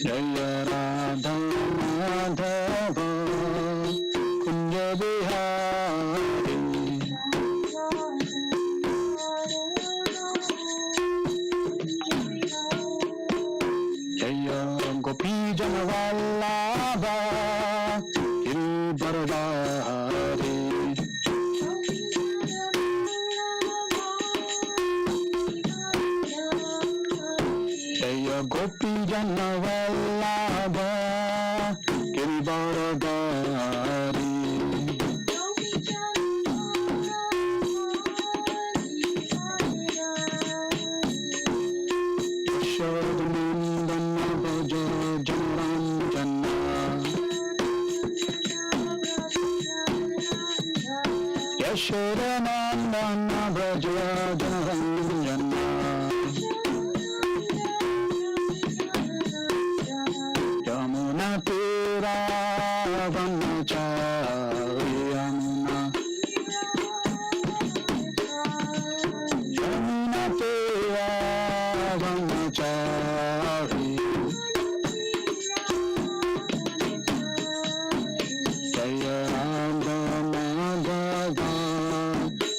Jaya Radha Madhava Kunja Bihari Jaya Gopi Jana Vallabha Giridharadhari Jaya Gopi Jana Vallabha Giridharadhari Yashodanandana Bhaja Janaranjana Yashodanandana Bhaja Janaranjana Yamuna Tira Vanachari Yamuna Tira Vanachari Jaya Radha Madhava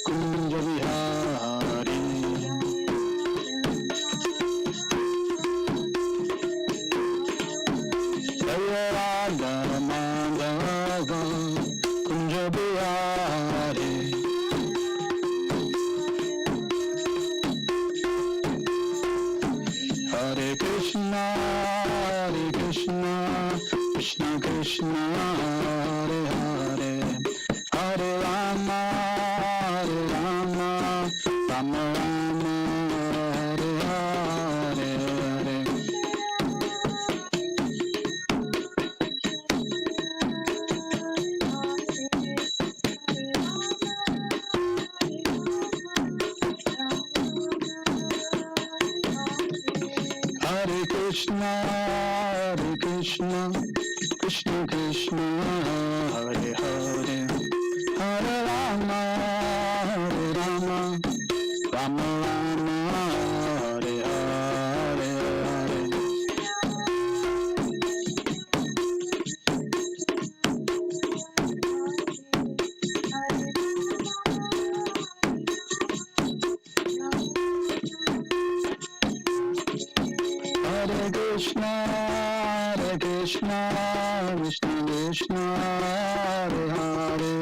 Kunja Vihari Jaya Radha Madhava Kunja Vihari Hare Krishna Krishna Krishna Hare Hare Hare Rama Rama Rama Hare Hare Hare Hare Krishna Krishna Krishna Hare Hare Hare Rama Rama Rama Hare Hare Hare Hare Krishna Krishna Krishna Hare Hare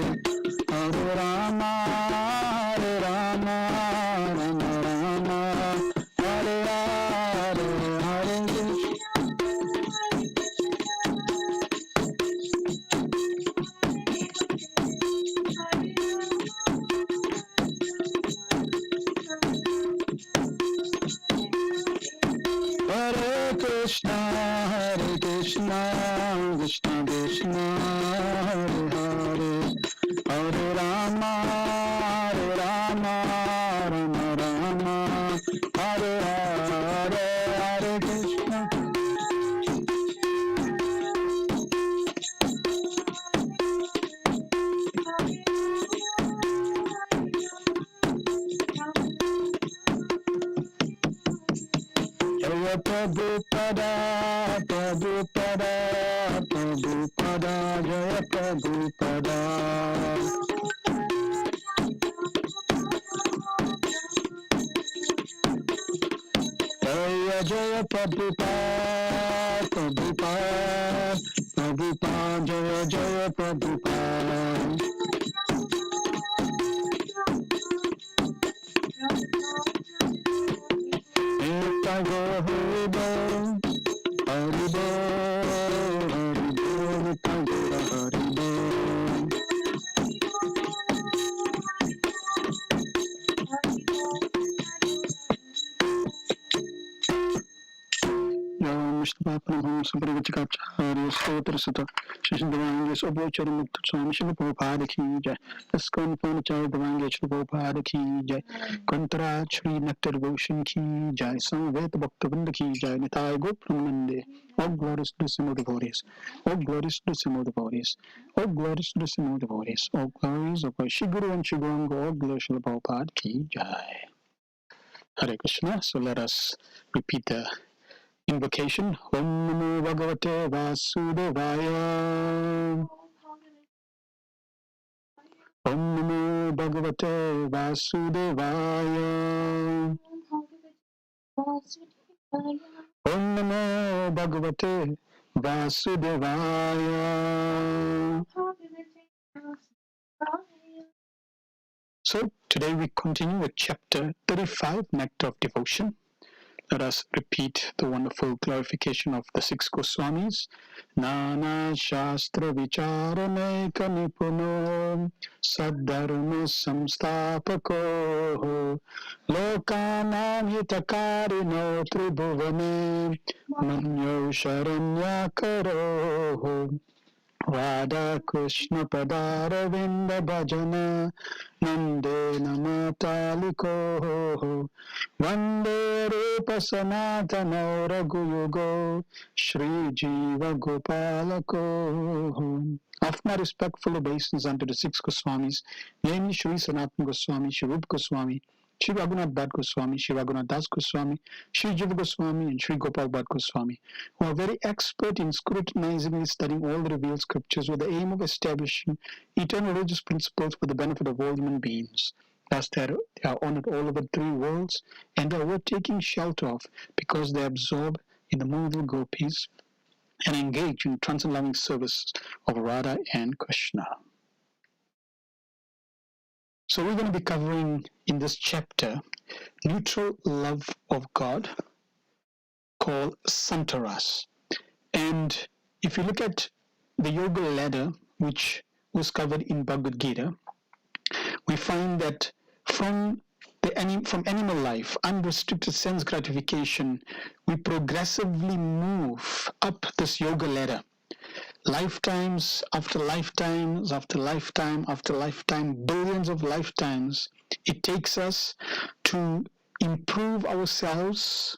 Hare Rama Rama Rama Hare Hare Hare Krishna Krishna Krishna Hare Hare Hare Rama Rama Rama Hare Hare Hare Krishna Jaya Prabhupada Prabhupada Prabhupada Jaya Prabhupada Jaya Jaya Prabhupada Prabhupada Prabhupada Jaya Jaya Prabhupada Nectar Haribo Haribo Haribo Nectar Haribo Prabhupada Suprabhupada Stotra Sutta Shishin Devangas Obochari Mukta Swami Shila Prabhupada Ki Jai Iskon Purnachari Devangas Shila Prabhupada Ki Jai Kantra Shri Nectar Devotion Ki Jai Samveta Bhaktavinda Ki Jai Nitai Gopramanande. All glories to the Simul devotees. All glories to the Simul devotees. All glories to the Simul devotees. All glories of Shiguru and Shiguranga. All glories to the Prabhupada Ki Jai. Hare Krishna. So let us repeat the Invocation. Om Namo Bhagavate Vasudevaya. Om Namo Bhagavate Vasudevaya. Om Namo Bhagavate Vasudevaya. So today we continue with chapter 35, Nectar of Devotion. Let us repeat the wonderful glorification of the Six Goswamis. Nana Shastra Vicharanaika Nipuno Saddharma Samstapako Lokanam Hitakarino Tribhuvane Manyo Sharanyakaro Radha Krishna Padaravinda Bhajana Nande Namataliko Vande Rupa Sanatana Raghuyugo Shri Jiva Gopalako. Offer my respectful obeisance unto the Six Goswamis, namely Shri Sanatana Goswami, Shri Rupa Goswami, Shri Raghunath Bhatt Goswami, Shri Raghunath Das Goswami, Shri Jiva Goswami, and Shri Gopal Bhatt Goswami, who are very expert in scrutinizingly studying all the revealed scriptures with the aim of establishing eternal religious principles for the benefit of all human beings. Thus, they are honored all over the three worlds and are worth taking shelter of because they absorb in the mood of gopis and engage in transcendent loving service of Radha and Krishna. So we're going to be covering in this chapter neutral love of God called Santaras. And if you look at the yoga ladder, which was covered in Bhagavad Gita, we find that from animal life, unrestricted sense gratification, we progressively move up this yoga ladder. Lifetimes after lifetimes after lifetime after lifetime, billions of lifetimes, it takes us to improve ourselves,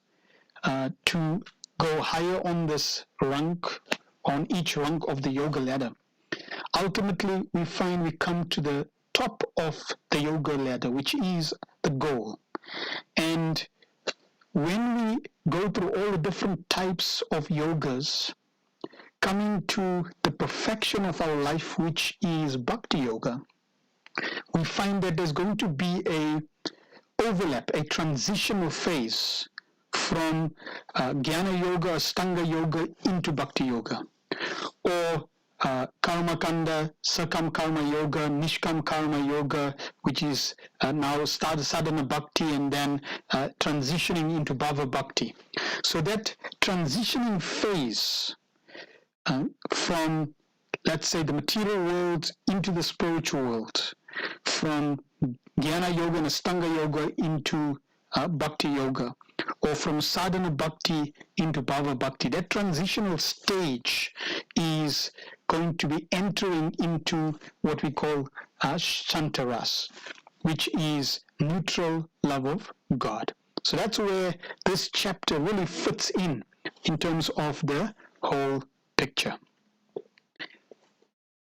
to go higher on this rank, on each rung of the yoga ladder. Ultimately, we find we come to the top of the yoga ladder, which is the goal. And when we go through all the different types of yogas, coming to the perfection of our life, which is bhakti yoga, we find that there's going to be a overlap, a transitional phase from Jnana Yoga, Astanga Yoga into Bhakti Yoga, or Karma Kanda, Sakam Karma Yoga, Nishkam Karma Yoga, which is now started Sadhana Bhakti and then transitioning into Bhava Bhakti. So that transitioning phase from, let's say, the material world into the spiritual world, from Jnana Yoga and Astanga Yoga into Bhakti Yoga, or from Sadhana Bhakti into Bhava Bhakti. That transitional stage is going to be entering into what we call Shantaras, which is neutral love of God. So that's where this chapter really fits in terms of the whole picture.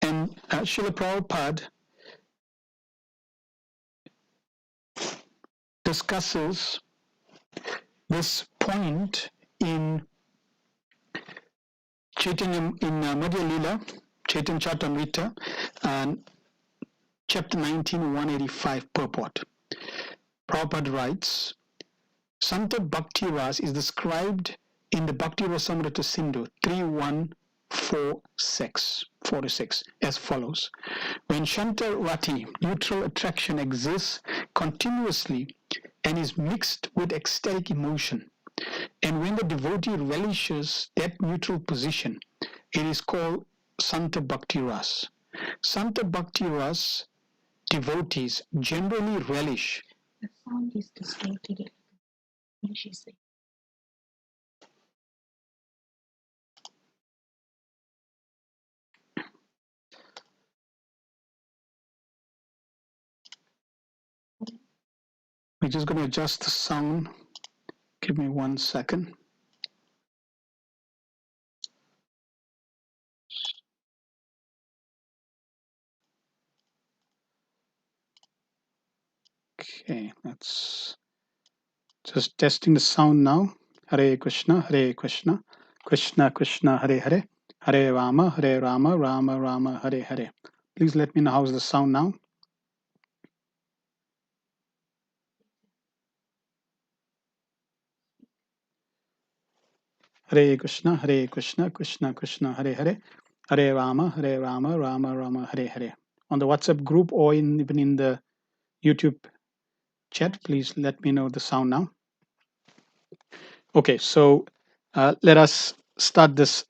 And Srila Prabhupada discusses this point in Chaitanya, in Madhya Lila, Chaitanya Charitamrita, chapter 19, 185 purport. Prabhupada writes, Santa Bhakti Ras is described in the Bhakti Rasamrita Sindhu 3.146 as follows. When Shanta Rati, neutral attraction, exists continuously and is mixed with ecstatic emotion, and when the devotee relishes that neutral position, it is called Santa Bhakti Ras. Santa Bhakti Ras devotees generally relish. The sound is distorted. What did she say? We're just going to adjust the sound. Give me 1 second. Okay, that's just testing the sound now. Hare Krishna, Krishna Krishna, Hare Hare, Hare Rama, Rama Rama, Hare Hare. Please let me know how's the sound now. Hare Krishna, Krishna Krishna, Hare Hare, Hare Rama, Rama Rama, Hare Hare. On the WhatsApp group or even in the YouTube chat, please let me know the sound now. Okay, so let us start this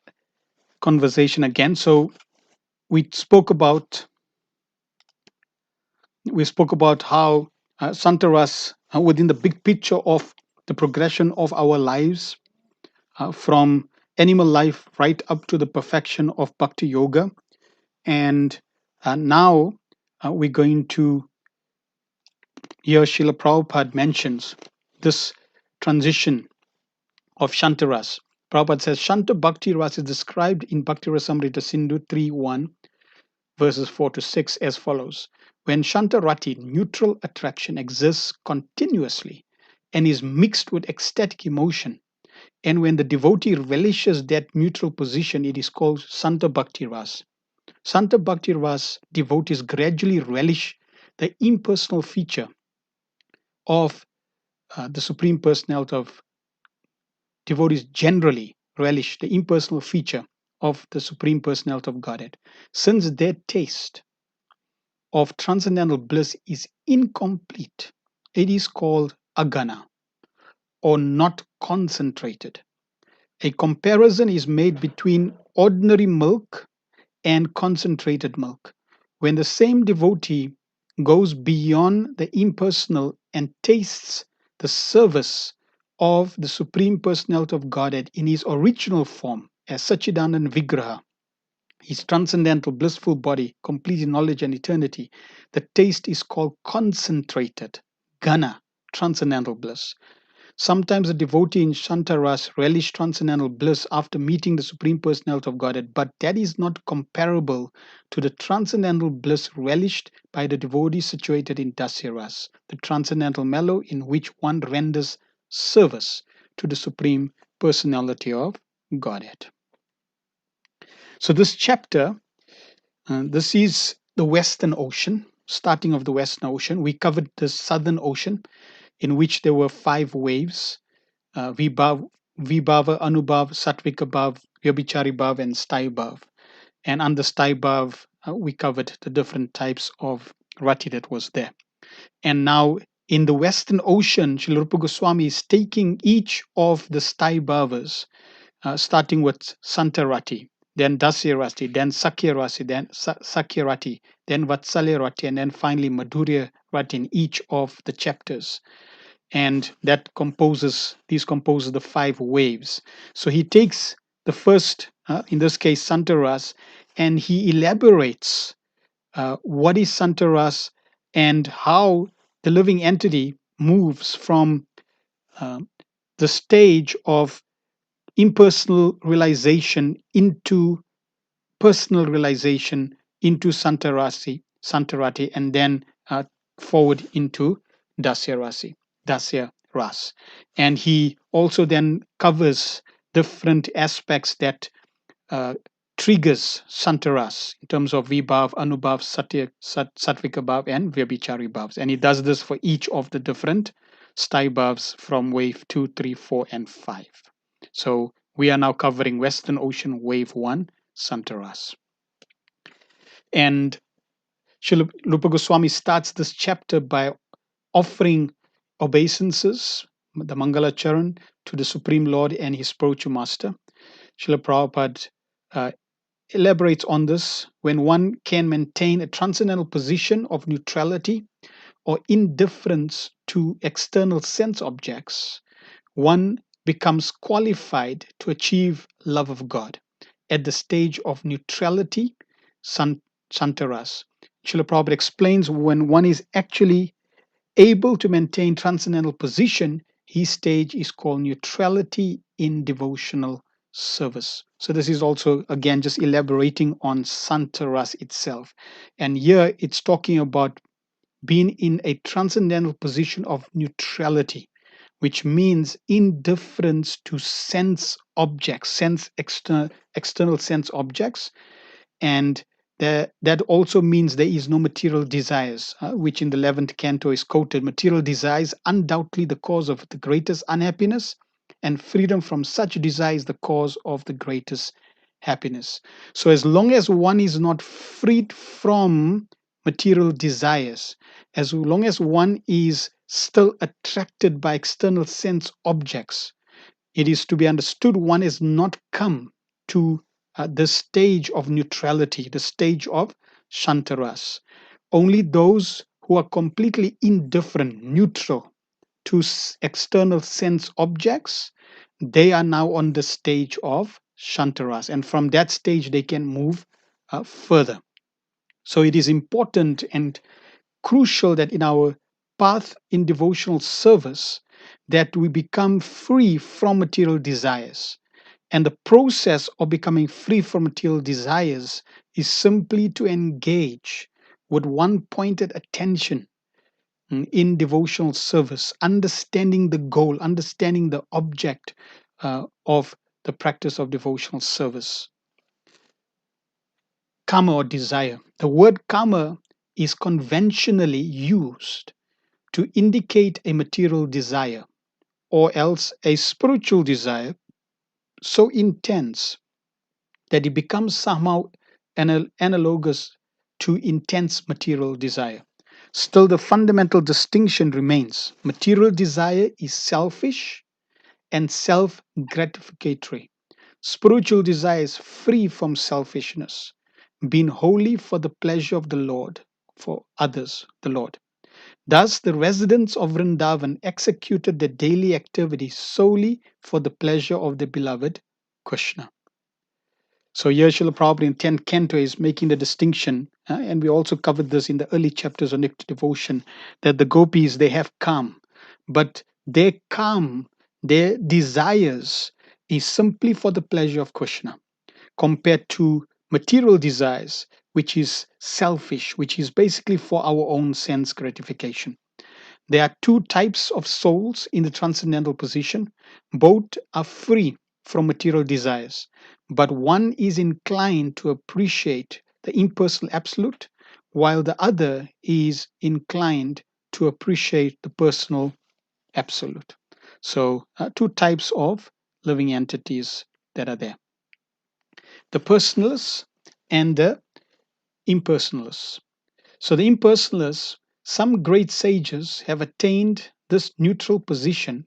conversation again. So we spoke about how Santaras, within the big picture of the progression of our lives, from animal life right up to the perfection of Bhakti Yoga. And now we're going to hear Srila Prabhupada mentions this transition of Shantaras. Prabhupada says, Shanta Bhakti Ras is described in Bhakti Rasamrita Sindhu 3.1, verses 4 to 6 as follows. When Shantarati, neutral attraction, exists continuously and is mixed with ecstatic emotion, and when the devotee relishes that neutral position, it is called Santa Bhakti Ras. Santa Bhakti Ras devotees gradually relish the impersonal feature of the Supreme Personality of devotees generally relish the impersonal feature of the Supreme Personality of Godhead. Since their taste of transcendental bliss is incomplete, it is called agana, or not concentrated. A comparison is made between ordinary milk and concentrated milk. When the same devotee goes beyond the impersonal and tastes the service of the Supreme Personality of Godhead in his original form as Sachidanand Vigraha, his transcendental blissful body, complete in knowledge and eternity, the taste is called concentrated, Gana, transcendental bliss. Sometimes a devotee in Shantaras relish transcendental bliss after meeting the Supreme Personality of Godhead, but that is not comparable to the transcendental bliss relished by the devotee situated in Dasyaras, the transcendental mellow in which one renders service to the Supreme Personality of Godhead. So this chapter, this is the Western Ocean, starting of the Western Ocean. We covered the Southern Ocean, in which there were 5 waves. Vibhav, Anubhav, Sattvika Bhav, Vyabhichari Bhav, and Sthai Bhav. And under Sthai Bhav, we covered the different types of rati that was there. And now in the Western Ocean, Srila Rupa Goswami is taking each of the Sthai Bhavas, starting with Santarati, then Dasya Rati, then Sakya Rati, then Sakya Rati, then Vatsalya Rati, and then finally Madhurya Rati in each of the chapters. And that composes the 5 waves. So he takes the first, in this case, Santaras, and he elaborates what is Santaras and how the living entity moves from the stage of impersonal realization into personal realization into Santarati, and then forward into Dasya Ras. And he also then covers different aspects that triggers Santaras in terms of Vibhav, Anubhav, Sattvika Bhav, and Vyabhichari Bhavs. And he does this for each of the different Sthai Bhavs from wave 2, 3, 4, and 5. So we are now covering Western Ocean wave 1, Santaras. And Srila Rupa Goswami starts this chapter by offering obeisances, the Mangala Charan, to the Supreme Lord and his spiritual master. Srila Prabhupada elaborates on this. When one can maintain a transcendental position of neutrality or indifference to external sense objects, one becomes qualified to achieve love of God at the stage of neutrality, Santaras. Srila Prabhupada explains when one is actually able to maintain transcendental position, his stage is called neutrality in devotional service. So this is also again just elaborating on Santaras itself. And here it's talking about being in a transcendental position of neutrality, which means indifference to sense objects, external sense objects. And that also means there is no material desires, which in the 11th canto is quoted: material desires undoubtedly the cause of the greatest unhappiness, and freedom from such desire is the cause of the greatest happiness. So as long as one is not freed from material desires, as long as one is still attracted by external sense objects, it is to be understood one has not come to the stage of neutrality, the stage of shantaras. Only those who are completely indifferent, neutral to external sense objects, they are now on the stage of shantaras. And from that stage, they can move further. So it is important and crucial that in our path in devotional service, that we become free from material desires. And the process of becoming free from material desires is simply to engage with one pointed attention in devotional service, understanding the goal, understanding the object of the practice of devotional service. Kama, or desire. The word kama is conventionally used to indicate a material desire, or else a spiritual desire so intense that it becomes somehow analogous to intense material desire. Still, the fundamental distinction remains: material desire is selfish and self gratificatory. Spiritual desire is free from selfishness, being wholly for the pleasure of the Lord, for others, the Lord. Thus, the residents of Vrindavan executed their daily activities solely for the pleasure of the beloved Krishna. So here Srila Prabhupada in 10th Canto is making the distinction, and we also covered this in the early chapters of Nectar Devotion, that the gopis, they have calm, but their calm, their desires is simply for the pleasure of Krishna, compared to material desires, which is selfish, which is basically for our own sense gratification. There are two types of souls in the transcendental position. Both are free from material desires, but one is inclined to appreciate the impersonal absolute, while the other is inclined to appreciate the personal absolute. So, two types of living entities that are there: the personalists and the impersonalists. So, the impersonalists, some great sages have attained this neutral position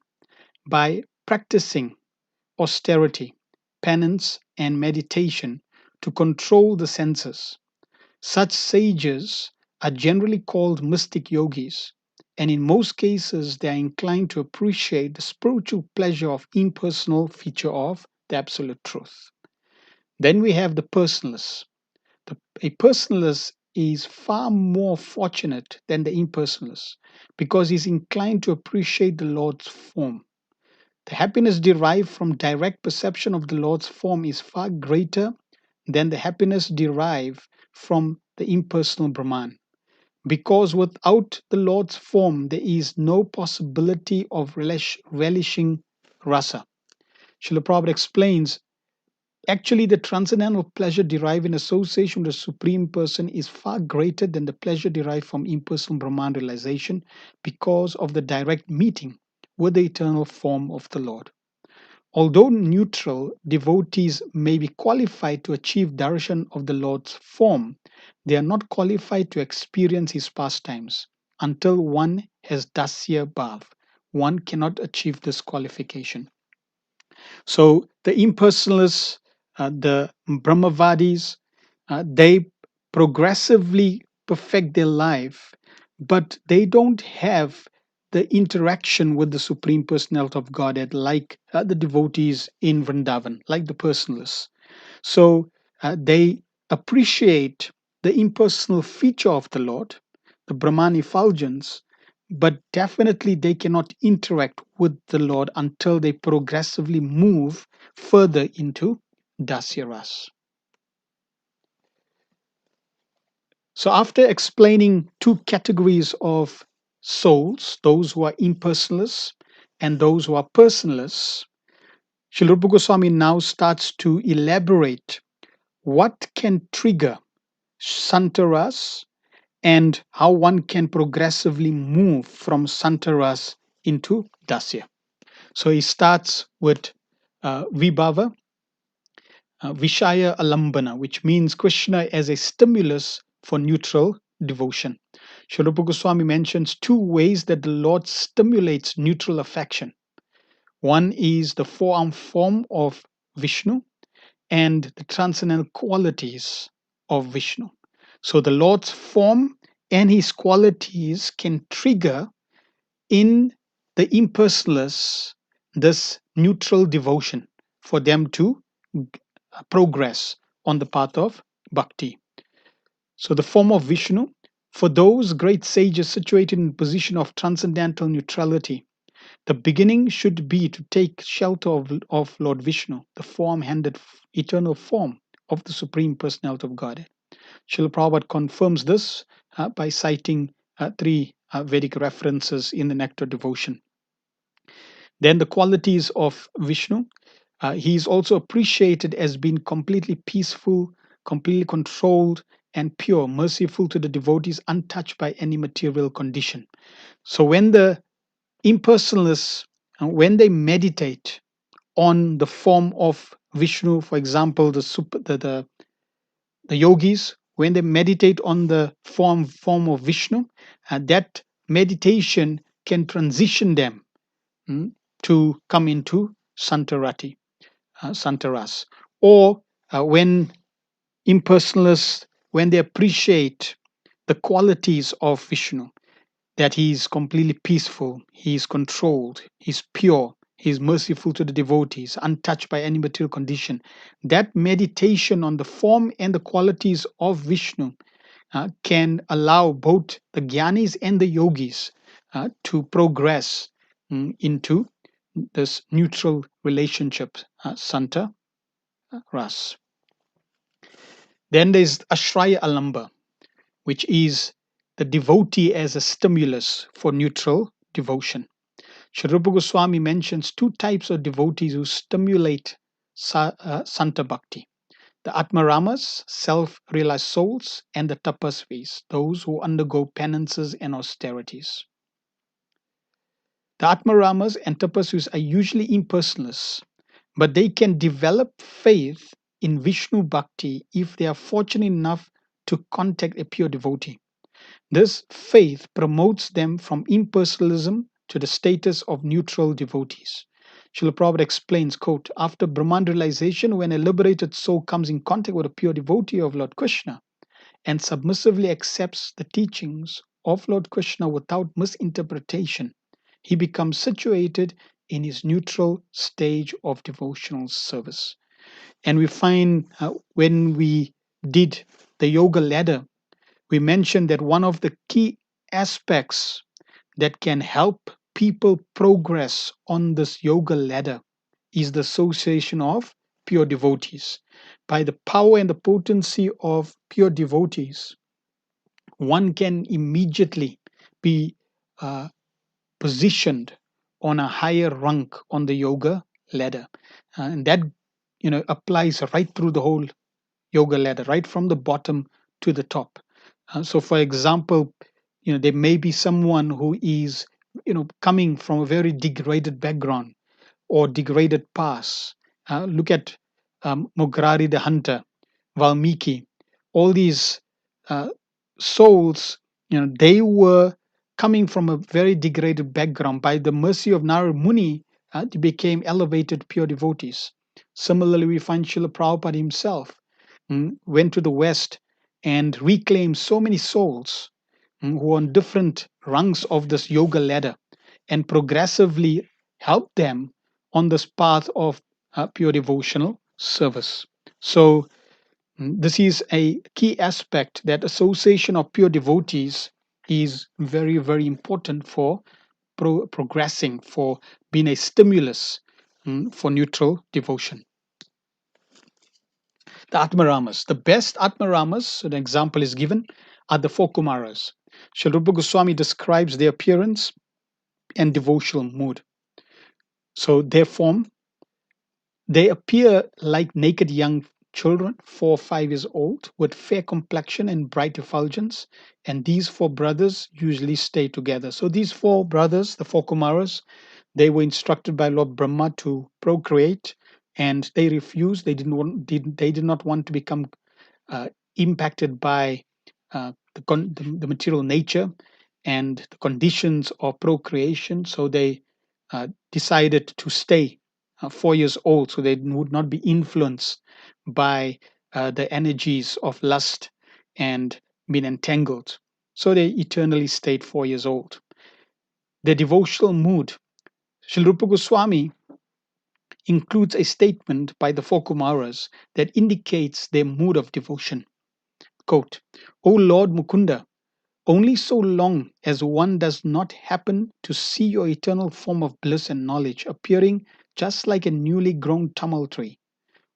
by practicing austerity, penance, and meditation to control the senses. Such sages are generally called mystic yogis, and in most cases, they are inclined to appreciate the spiritual pleasure of impersonal feature of the absolute truth. Then we have the personalists. A personalist is far more fortunate than the impersonalist because he's inclined to appreciate the Lord's form. The happiness derived from direct perception of the Lord's form is far greater than the happiness derived from the impersonal Brahman. Because without the Lord's form, there is no possibility of relishing rasa. Srila Prabhupada explains, actually, the transcendental pleasure derived in association with the Supreme Person is far greater than the pleasure derived from impersonal Brahman realization because of the direct meeting with the eternal form of the Lord. Although neutral, devotees may be qualified to achieve darshan of the Lord's form, they are not qualified to experience his pastimes. Until one has dasya bhav, one cannot achieve this qualification. So the impersonalists, the Brahmavadis, they progressively perfect their life, but they don't have the interaction with the Supreme Personality of Godhead like the devotees in Vrindavan, like the personalists. So they appreciate the impersonal feature of the Lord, the Brahman effulgence, but definitely they cannot interact with the Lord until they progressively move further into Dasyaras. So, after explaining two categories of souls, those who are impersonalists and those who are personalists, Srila Rupa Goswami now starts to elaborate what can trigger Santaras and how one can progressively move from Santaras into Dasya. So he starts with Vibhava, Vishaya Alambana, which means Krishna as a stimulus for neutral devotion. Srila Rupa Goswami mentions two ways that the Lord stimulates neutral affection. One is the four-arm form of Vishnu and the transcendental qualities of Vishnu. So the Lord's form and his qualities can trigger in the impersonalists this neutral devotion for them to progress on the path of bhakti. So the form of Vishnu, for those great sages situated in a position of transcendental neutrality, the beginning should be to take shelter of Lord Vishnu, the form-handed eternal form of the Supreme Personality of Godhead. Srila Prabhupada confirms this by citing three Vedic references in the Nectar devotion. Then the qualities of Vishnu. He is also appreciated as being completely peaceful, completely controlled, and pure, merciful to the devotees, untouched by any material condition. So when the impersonalists, when they meditate on the form of Vishnu, for example, the yogis, when they meditate on the form of Vishnu, that meditation can transition them to come into Santarati, Santaras. Or when impersonalists, when they appreciate the qualities of Vishnu, that he is completely peaceful, he is controlled, he's pure, he's merciful to the devotees, untouched by any material condition. That meditation on the form and the qualities of Vishnu can allow both the Gyanis and the Yogis to progress into this neutral relationship, Santa Ras. Then there's Ashraya Alamba, which is the devotee as a stimulus for neutral devotion. Sri Rupa Goswami mentions two types of devotees who stimulate Santa Bhakti: the Atmaramas, self realized souls, and the Tapasvis, those who undergo penances and austerities. The Atmaramas and Tapasvis are usually impersonalists, but they can develop faith in Vishnu Bhakti if they are fortunate enough to contact a pure devotee. This faith promotes them from impersonalism to the status of neutral devotees. Srila Prabhupada explains, quote, after Brahman realization, when a liberated soul comes in contact with a pure devotee of Lord Krishna and submissively accepts the teachings of Lord Krishna without misinterpretation, he becomes situated in his neutral stage of devotional service. And we find when we did the yoga ladder, we mentioned that one of the key aspects that can help people progress on this yoga ladder is the association of pure devotees. By the power and the potency of pure devotees, one can immediately be positioned on a higher rank on the yoga ladder. And that applies right through the whole yoga ladder, right from the bottom to the top. So for example, there may be someone who is coming from a very degraded background or degraded past. Look at Mograri the hunter, Valmiki, all these souls, they were coming from a very degraded background. By the mercy of Narad Muni, they became elevated pure devotees. Similarly, we find Srila Prabhupada himself went to the West and reclaimed so many souls who were on different rungs of this yoga ladder and progressively helped them on this path of pure devotional service. So, this is a key aspect, that association of pure devotees is very, very important for progressing, for being a stimulus for neutral devotion. The Atmaramas, the best Atmaramas, an example is given, are the four Kumaras. Srila Rupa Goswami describes their appearance and devotional mood. So their form, they appear like naked young children, 4 or 5 years old, with fair complexion and bright effulgence. And these four brothers usually stay together. So these four brothers, the four Kumaras, they were instructed by Lord Brahma to procreate, and they refused. They did not want to become uh, impacted by the material nature and the conditions of procreation. So they decided to stay 4 years old so they would not be influenced by the energies of lust and being entangled. So they eternally stayed 4 years old. The devotional mood. Srila Rupa Goswami includes a statement by the four Kumaras that indicates their mood of devotion. Quote, O Lord Mukunda, only so long as one does not happen to see your eternal form of bliss and knowledge appearing just like a newly grown tamal tree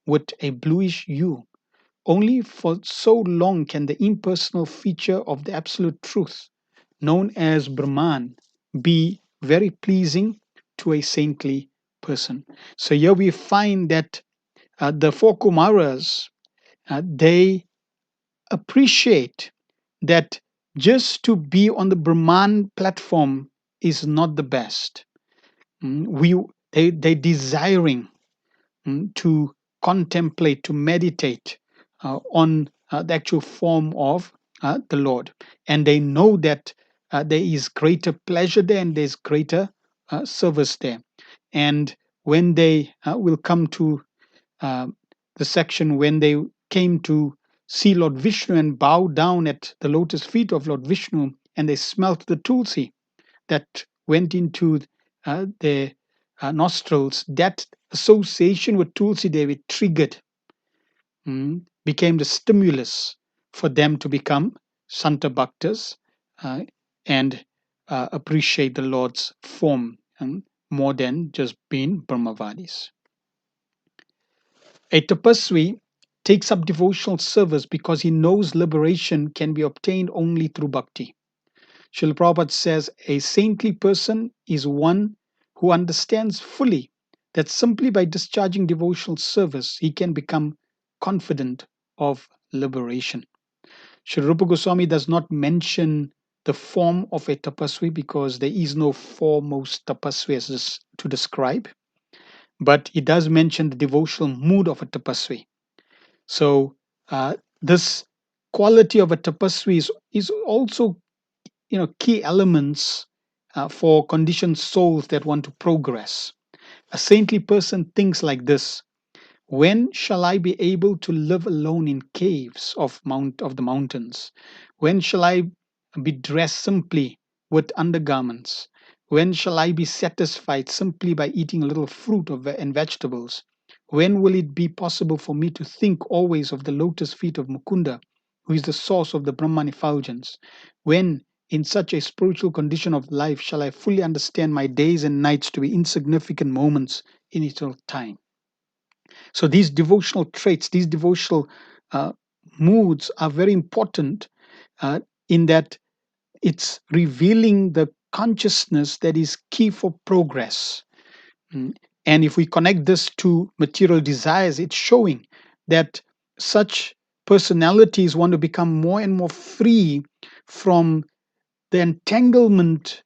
with a bluish hue, only for so long can the impersonal feature of the absolute truth, known as Brahman, be very pleasing to a saintly person. So here we find that the four Kumaras, they appreciate that just to be on the Brahman platform is not the best. They desiring to contemplate, to meditate on the actual form of the Lord, and they know that there is greater pleasure there and there's greater service there. And when they will come to uh, the section when they came to see Lord Vishnu and bow down at the lotus feet of Lord Vishnu, and they smelt the tulsi that went into their nostrils. That association with tulsi Devi triggered, became the stimulus for them to become Santa Bhaktas uh, and appreciate the Lord's form more than just being Brahmavadis. A tapasvi takes up devotional service because he knows liberation can be obtained only through bhakti. Srila Prabhupada says a saintly person is one who understands fully that simply by discharging devotional service he can become confident of liberation. Srila Rupa Goswami does not mention the form of a tapasvi because there is no foremost tapasvi to describe, but he does mention the devotional mood of a tapasvi. So this quality of a tapasvi is also key elements for conditioned souls that want to progress. A saintly person thinks like this: when shall I be able to live alone in caves of the mountains? When shall I be dressed simply with undergarments? When shall I be satisfied simply by eating a little fruit and vegetables? When will it be possible for me to think always of the lotus feet of Mukunda, who is the source of the Brahman effulgence? When, in such a spiritual condition of life, shall I fully understand my days and nights to be insignificant moments in eternal time? So these devotional traits, these devotional uh, moods are very important in that it's revealing the consciousness that is key for progress. And if we connect this to material desires, it's showing that such personalities want to become more and more free from the entanglement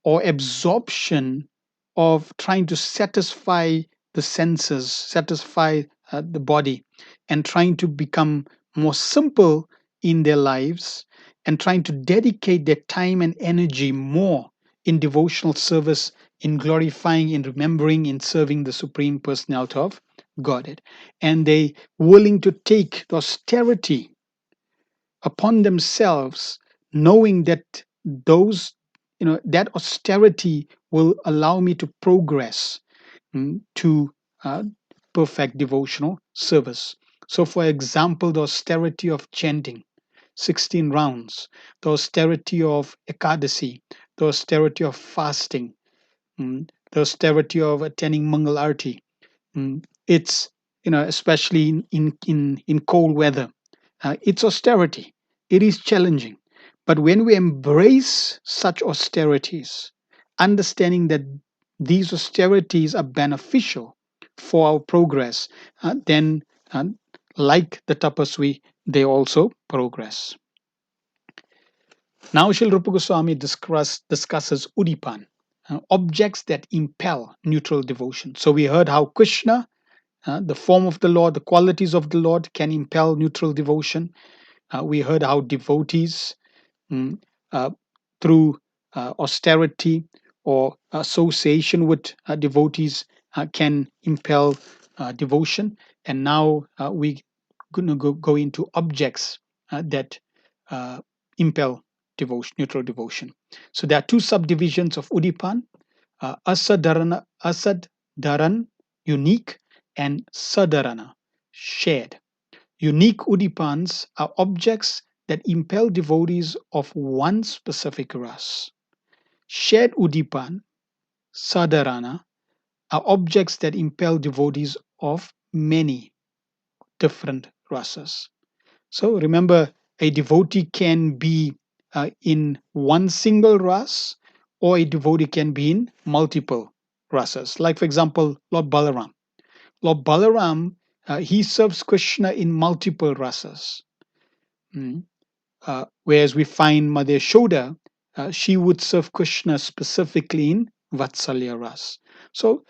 or absorption of trying to satisfy the senses, satisfy the body, and trying to become more simple in their lives and trying to dedicate their time and energy more in devotional service, in glorifying, in remembering, in serving the Supreme Personality of Godhead. And they willing to take the austerity upon themselves, knowing that that austerity will allow me to progress to perfect devotional service. So, for example, the austerity of chanting 16 rounds, the austerity of Ekadasi, the austerity of fasting, the austerity of attending Mangal Arati. It's especially in cold weather, it's austerity. It is challenging, but when we embrace such austerities, understanding that these austerities are beneficial for our progress, then like the tapasvi, they also progress. Now Srila Rupa Goswami discusses Udipan, objects that impel neutral devotion. So we heard how Krishna, the form of the Lord, the qualities of the Lord can impel neutral devotion. We heard how devotees, mm, uh, through austerity or association with devotees, can impel devotion. And now we're going to go into objects that uh, impel devotion, neutral devotion. So there are two subdivisions of Udipan: Asadharan, unique, and Sadharana, shared. Unique Udipans are objects that impel devotees of one specific ras. Shared Udipan, Sadharana, are objects that impel devotees of many different rasas. So remember, a devotee can be in one single ras, or a devotee can be in multiple rasas. Like, for example, Lord Balaram. Lord Balaram, he serves Krishna in multiple rasas. Mm. Whereas we find Mother Yashoda, she would serve Krishna specifically in Vatsalya Ras. So,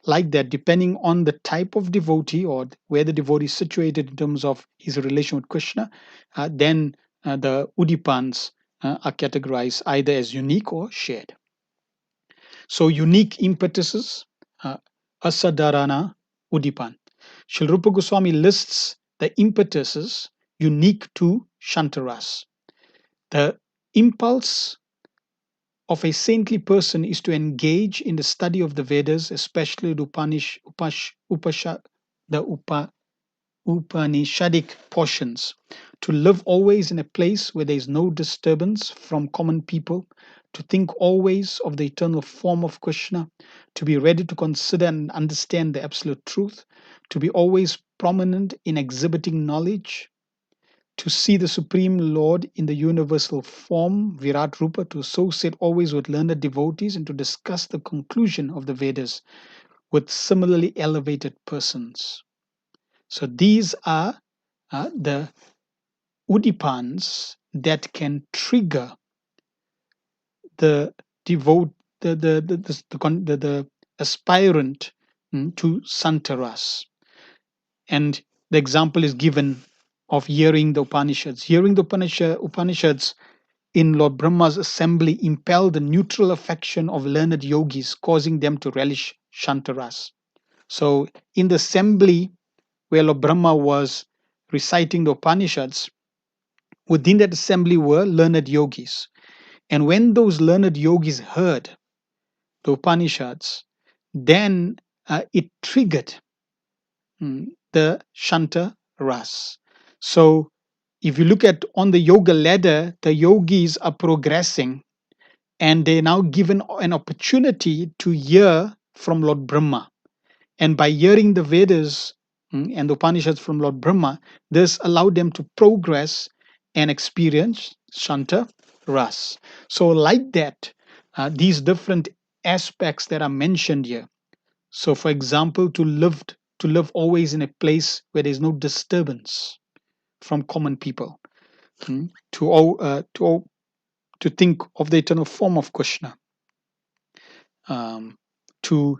like that, depending on the type of devotee or where the devotee is situated in terms of his relation with Krishna, then the Udipans are categorized either as unique or shared. So, unique impetuses, uh, Asadharana Udipan. Srila Rupa Goswami lists the impetuses unique to Shantaras. The impulse of a saintly person is to engage in the study of the Vedas, especially the Upanishadic portions, to live always in a place where there is no disturbance from common people, to think always of the eternal form of Krishna, to be ready to consider and understand the absolute truth, to be always prominent in exhibiting knowledge, to see the Supreme Lord in the universal form, Virat Rupa, to associate always with learned devotees, and to discuss the conclusion of the Vedas with similarly elevated persons. So these are the udipans that can trigger the devote the aspirant to Santaras. And the example is given of hearing the Upanishads. Hearing the Upanishads in Lord Brahma's assembly impelled the neutral affection of learned yogis, causing them to relish Shantaras. So, in the assembly where Lord Brahma was reciting the Upanishads, within that assembly were learned yogis. And when those learned yogis heard the Upanishads, then it triggered the Shanta Ras. So, if you look at on the yoga ladder, the yogis are progressing and they're now given an opportunity to hear from Lord Brahma. And by hearing the Vedas and the Upanishads from Lord Brahma, this allowed them to progress and experience Shanta Ras. So, like that, these different aspects that are mentioned here. So, for example, to live always in a place where there's no disturbance from common people, to think of the eternal form of Krishna, to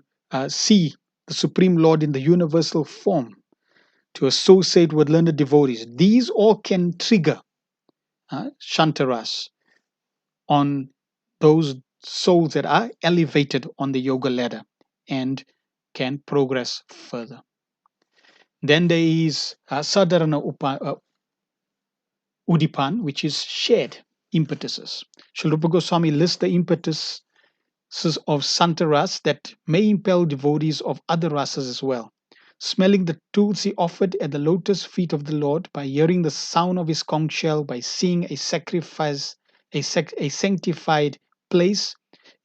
see the Supreme Lord in the universal form, to associate with learned devotees. These all can trigger Shantaras on those souls that are elevated on the yoga ladder and can progress further. Then there is Sadharana Udipan, which is shared impetuses. Srila Rupa Goswami lists the impetus of Santaras that may impel devotees of other rasas as well. Smelling the tulsi offered at the lotus feet of the Lord, by hearing the sound of his conch shell, by seeing a sacrifice, a sanctified place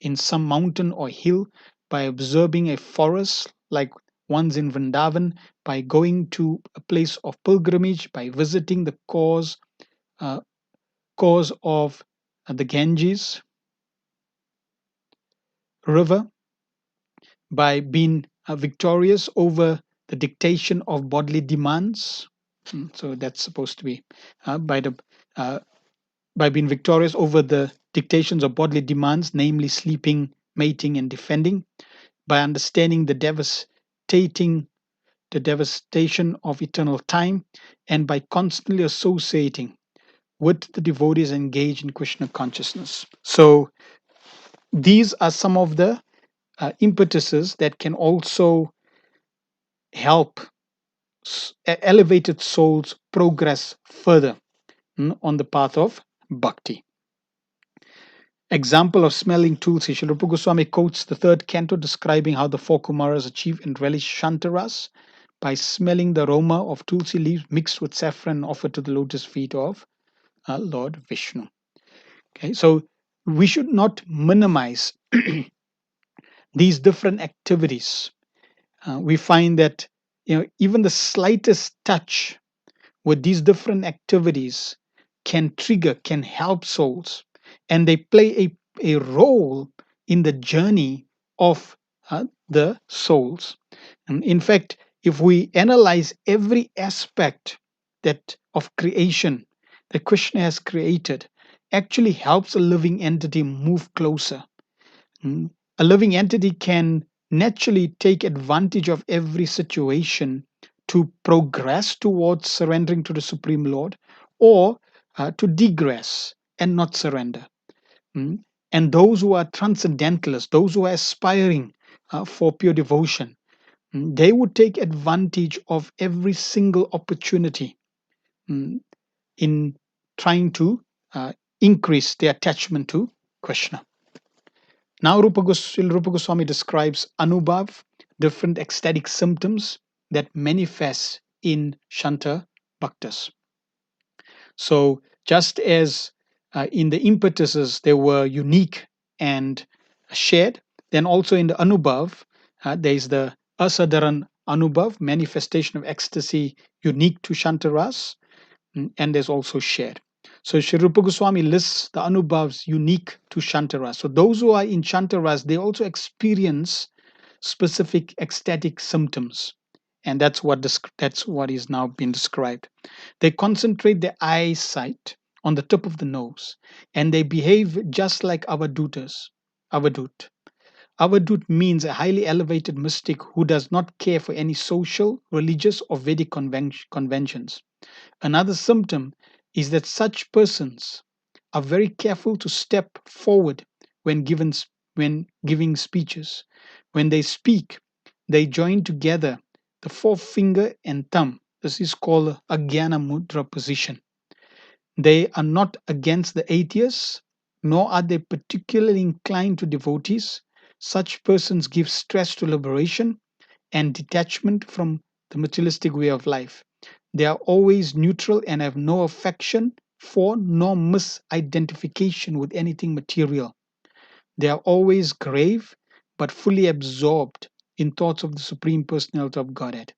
in some mountain or hill, by observing a forest like ones in Vrindavan, by going to a place of pilgrimage, by visiting the uh, cause of the Ganges river, by being victorious over the dictation of bodily demands. So that's supposed to be by the by being victorious over the dictations of bodily demands, namely sleeping, mating, and defending, by understanding the devastation of eternal time, and by constantly associating with the devotees engaged in Krishna consciousness. So these are some of the impetuses that can also help elevated souls progress further on the path of bhakti. Example of smelling tulsi. Srila Rupa Goswami quotes the third canto describing how the four Kumaras achieve and relish Shantaras by smelling the aroma of tulsi leaves mixed with saffron offered to the lotus feet of Lord Vishnu. Okay, so we should not minimize these different activities. We find that even the slightest touch with these different activities can help souls, and they play a role in the journey of the souls. And in fact, if we analyze every aspect that of creation that Krishna has created, actually helps a living entity move closer. Mm. A living entity can naturally take advantage of every situation to progress towards surrendering to the Supreme Lord, or to digress and not surrender. Mm. And those who are transcendentalists, those who are aspiring for pure devotion, they would take advantage of every single opportunity in trying to increase their attachment to Krishna. Now, Rupa Goswami describes Anubhav, different ecstatic symptoms that manifest in Shanta Bhaktas. So, just as in the impetuses they were unique and shared, then also in the Anubhav, there is the Asadaran Anubhav, manifestation of ecstasy unique to Shantaras, and there's also shared. So Sri Rupa Goswami lists the Anubhavs unique to Shantaras. So those who are in Shantaras, they also experience specific ecstatic symptoms. And that's what is now being described. They concentrate their eyesight on the tip of the nose, and they behave just like avadutas. Avadut. Avadut means a highly elevated mystic who does not care for any social, religious, or Vedic conventions. Another symptom is that such persons are very careful to step forward when giving speeches. When they speak, they join together the forefinger and thumb. This is called a Jnana Mudra position. They are not against the atheists, nor are they particularly inclined to devotees. Such persons give stress to liberation and detachment from the materialistic way of life. They are always neutral and have no affection for nor misidentification with anything material. They are always grave but fully absorbed in thoughts of the Supreme Personality of Godhead.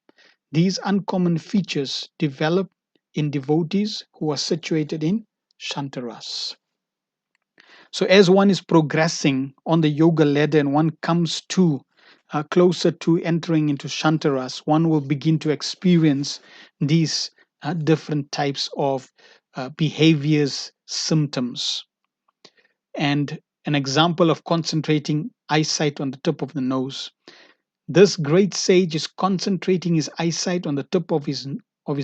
These uncommon features develop in devotees who are situated in Shantaras. So, as one is progressing on the yoga ladder and one comes to closer to entering into Shantaras, one will begin to experience these different types of behaviors, symptoms. And an example of concentrating eyesight on the tip of the nose. This great sage is concentrating his eyesight on the tip of his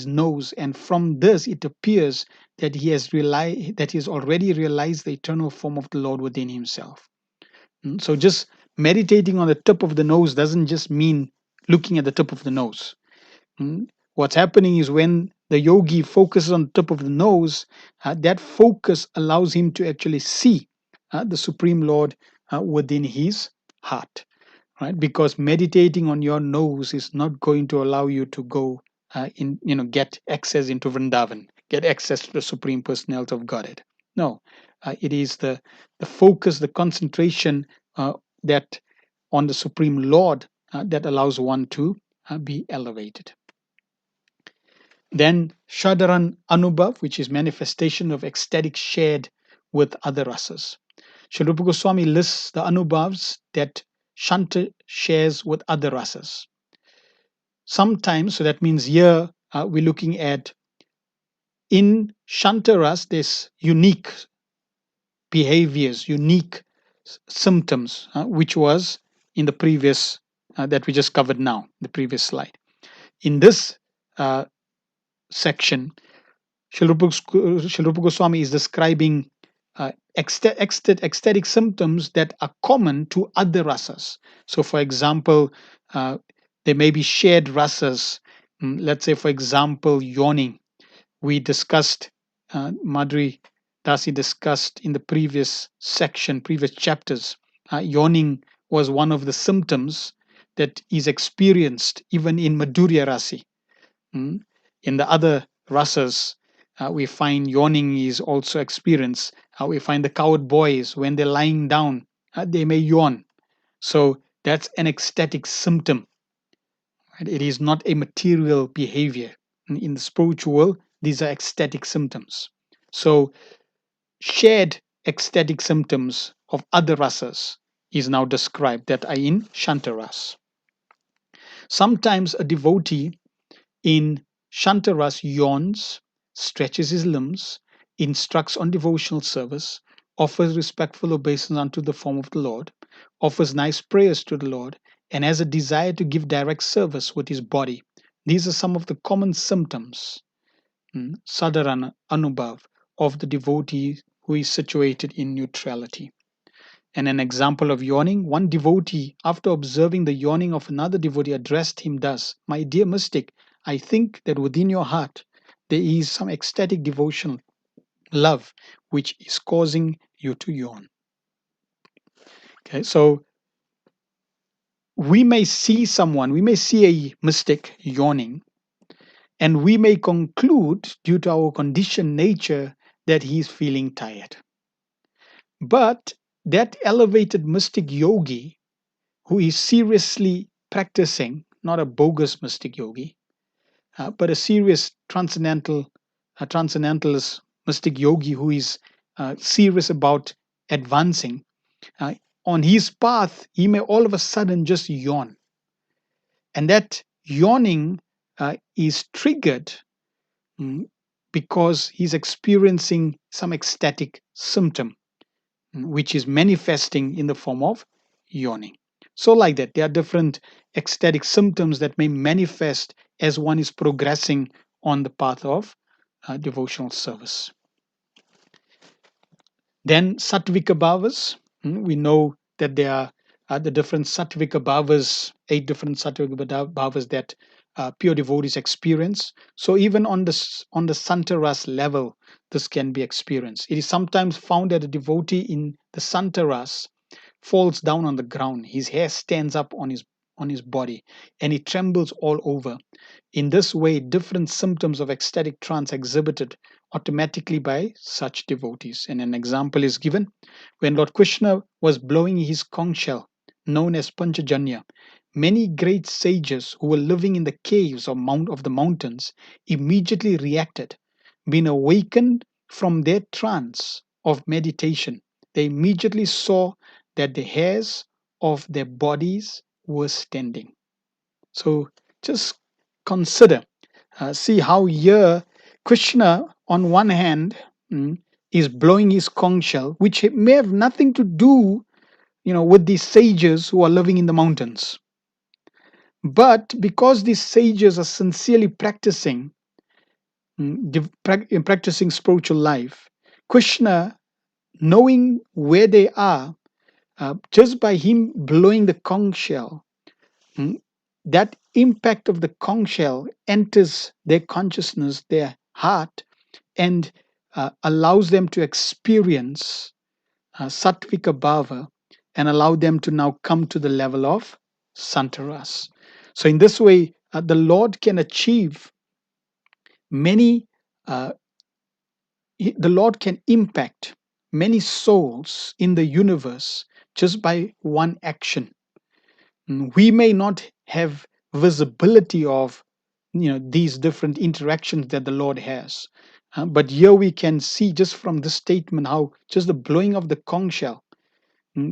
nose, and from this it appears that he has already realized the eternal form of the Lord within himself. So just meditating on the tip of the nose doesn't just mean looking at the tip of the nose. What's happening is when the yogi focuses on the tip of the nose, that focus allows him to actually see the Supreme Lord within his heart. Right, because meditating on your nose is not going to allow you to go get access into Vrindavan, get access to the Supreme Personality of Godhead. No, it is the focus, the concentration that on the Supreme Lord that allows one to be elevated. Then Shadaran Anubhav, which is manifestation of ecstatic shared with other rasas. Sri Rupa Goswami lists the Anubhavs that Shanta shares with other rasas. Sometimes, so that means here we're looking at in Shanta ras, there's unique behaviors, unique symptoms, which was in the previous that we just covered now, the previous slide. In this section, Srila Goswami is describing ecstatic symptoms that are common to other rasas. So, for example, there may be shared rasas. Let's say, for example, yawning. We discussed, Madhuri Dasi discussed in the previous section, previous chapters, yawning was one of the symptoms that is experienced even in Madhurya Rasi. In the other rasas, we find yawning is also experienced. We find the coward boys, when they're lying down, they may yawn. So that's an ecstatic symptom. Right? It is not a material behavior. In the spiritual world, these are ecstatic symptoms. So shared ecstatic symptoms of other rasas is now described that are in Shantaras. Sometimes a devotee in Shantaras yawns, stretches his limbs, instructs on devotional service, offers respectful obeisance unto the form of the Lord, offers nice prayers to the Lord, and has a desire to give direct service with his body. These are some of the common symptoms, sadharana anubhav, of the devotee who is situated in neutrality. And an example of yawning, one devotee, after observing the yawning of another devotee, addressed him thus: "My dear mystic, I think that within your heart there is some ecstatic devotional love which is causing you to yawn." Okay, so we may see someone, we may see a mystic yawning, and we may conclude, due to our conditioned nature, that he is feeling tired. But that elevated mystic yogi who is seriously practicing, not a bogus mystic yogi, but a serious transcendentalist mystic yogi who is serious about advancing, uh, on his path, he may all of a sudden just yawn. And that yawning is triggered because he's experiencing some ecstatic symptom, which is manifesting in the form of yawning. So, like that, there are different ecstatic symptoms that may manifest as one is progressing on the path of devotional service. Then, sattvika bhavas. We know that there are the different sattvika bhavas, 8 different sattvika bhavas that pure devotees experience. So, even on the Santaras level, this can be experienced. It is sometimes found that a devotee in the Santaras falls down on the ground. His hair stands up on his body and he trembles all over. In this way, different symptoms of ecstatic trance exhibited automatically by such devotees. And an example is given when Lord Krishna was blowing his conch shell, known as Panchajanya. Many great sages who were living in the caves of the mountains immediately reacted, being awakened from their trance of meditation. They immediately saw that the hairs of their bodies were standing. So just consider, see how here Krishna, on one hand, is blowing his conch shell, which may have nothing to do, with these sages who are living in the mountains. But because these sages are sincerely practicing, practicing spiritual life, Krishna, knowing where they are, just by him blowing the conch shell, that impact of the conch shell enters their consciousness, their heart, and allows them to experience sattvika bhava and allow them to now come to the level of santaras. So, in this way, the Lord can achieve many, the Lord can impact many souls in the universe just by one action. We may not have visibility of these different interactions that the Lord has, but here we can see just from this statement how just the blowing of the conch shell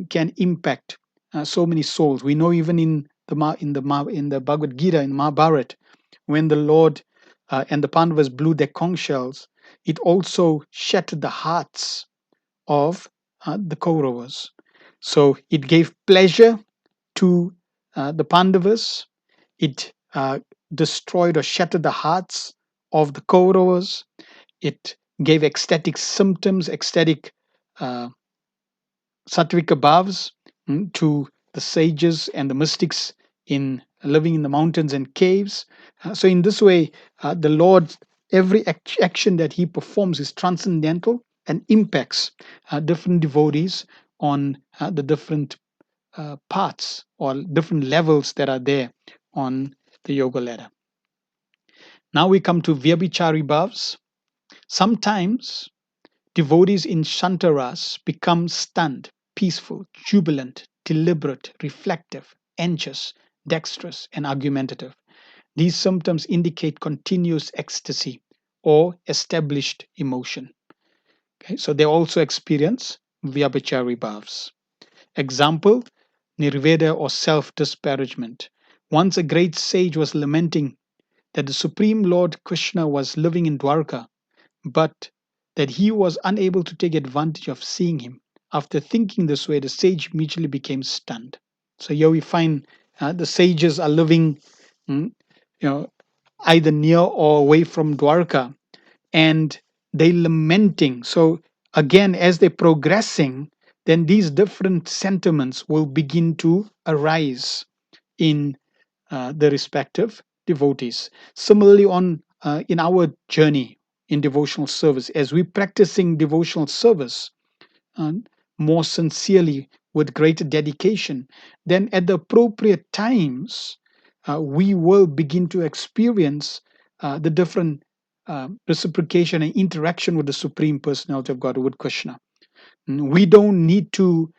can impact so many souls. We know even in the Bhagavad Gita, in Mahabharata, when the Lord and the Pandavas blew their conch shells, it also shattered the hearts of the Kauravas. So it gave pleasure to the Pandavas. It destroyed or shattered the hearts of the Kauravas. It gave ecstatic symptoms, ecstatic uh, sattvika bhavs to the sages and the mystics in living in the mountains and caves. So in this way, the Lord, every action that he performs is transcendental and impacts different devotees on the different parts or different levels that are there on the yoga ladder. Now we come to Vyabhichari bhavs. Sometimes devotees in Shantaras become stunned, peaceful, jubilant, deliberate, reflective, anxious, dexterous, and argumentative. These symptoms indicate continuous ecstasy or established emotion. Okay, so they also experience Vyabhichari bhavs. Example, Nirveda or self disparagement. Once a great sage was lamenting that the Supreme Lord Krishna was living in Dwarka, but that he was unable to take advantage of seeing him. After thinking this way, the sage immediately became stunned. So here we find the sages are living, mm, you know, either near or away from Dwarka, and they lamenting. So again, as they're progressing, then these different sentiments will begin to arise in the respective devotees. Similarly, on in our journey in devotional service, as we're practicing devotional service uh, more sincerely with greater dedication, then at the appropriate times, we will begin to experience the different reciprocation and interaction with the Supreme Personality of God, with Krishna. We don't need to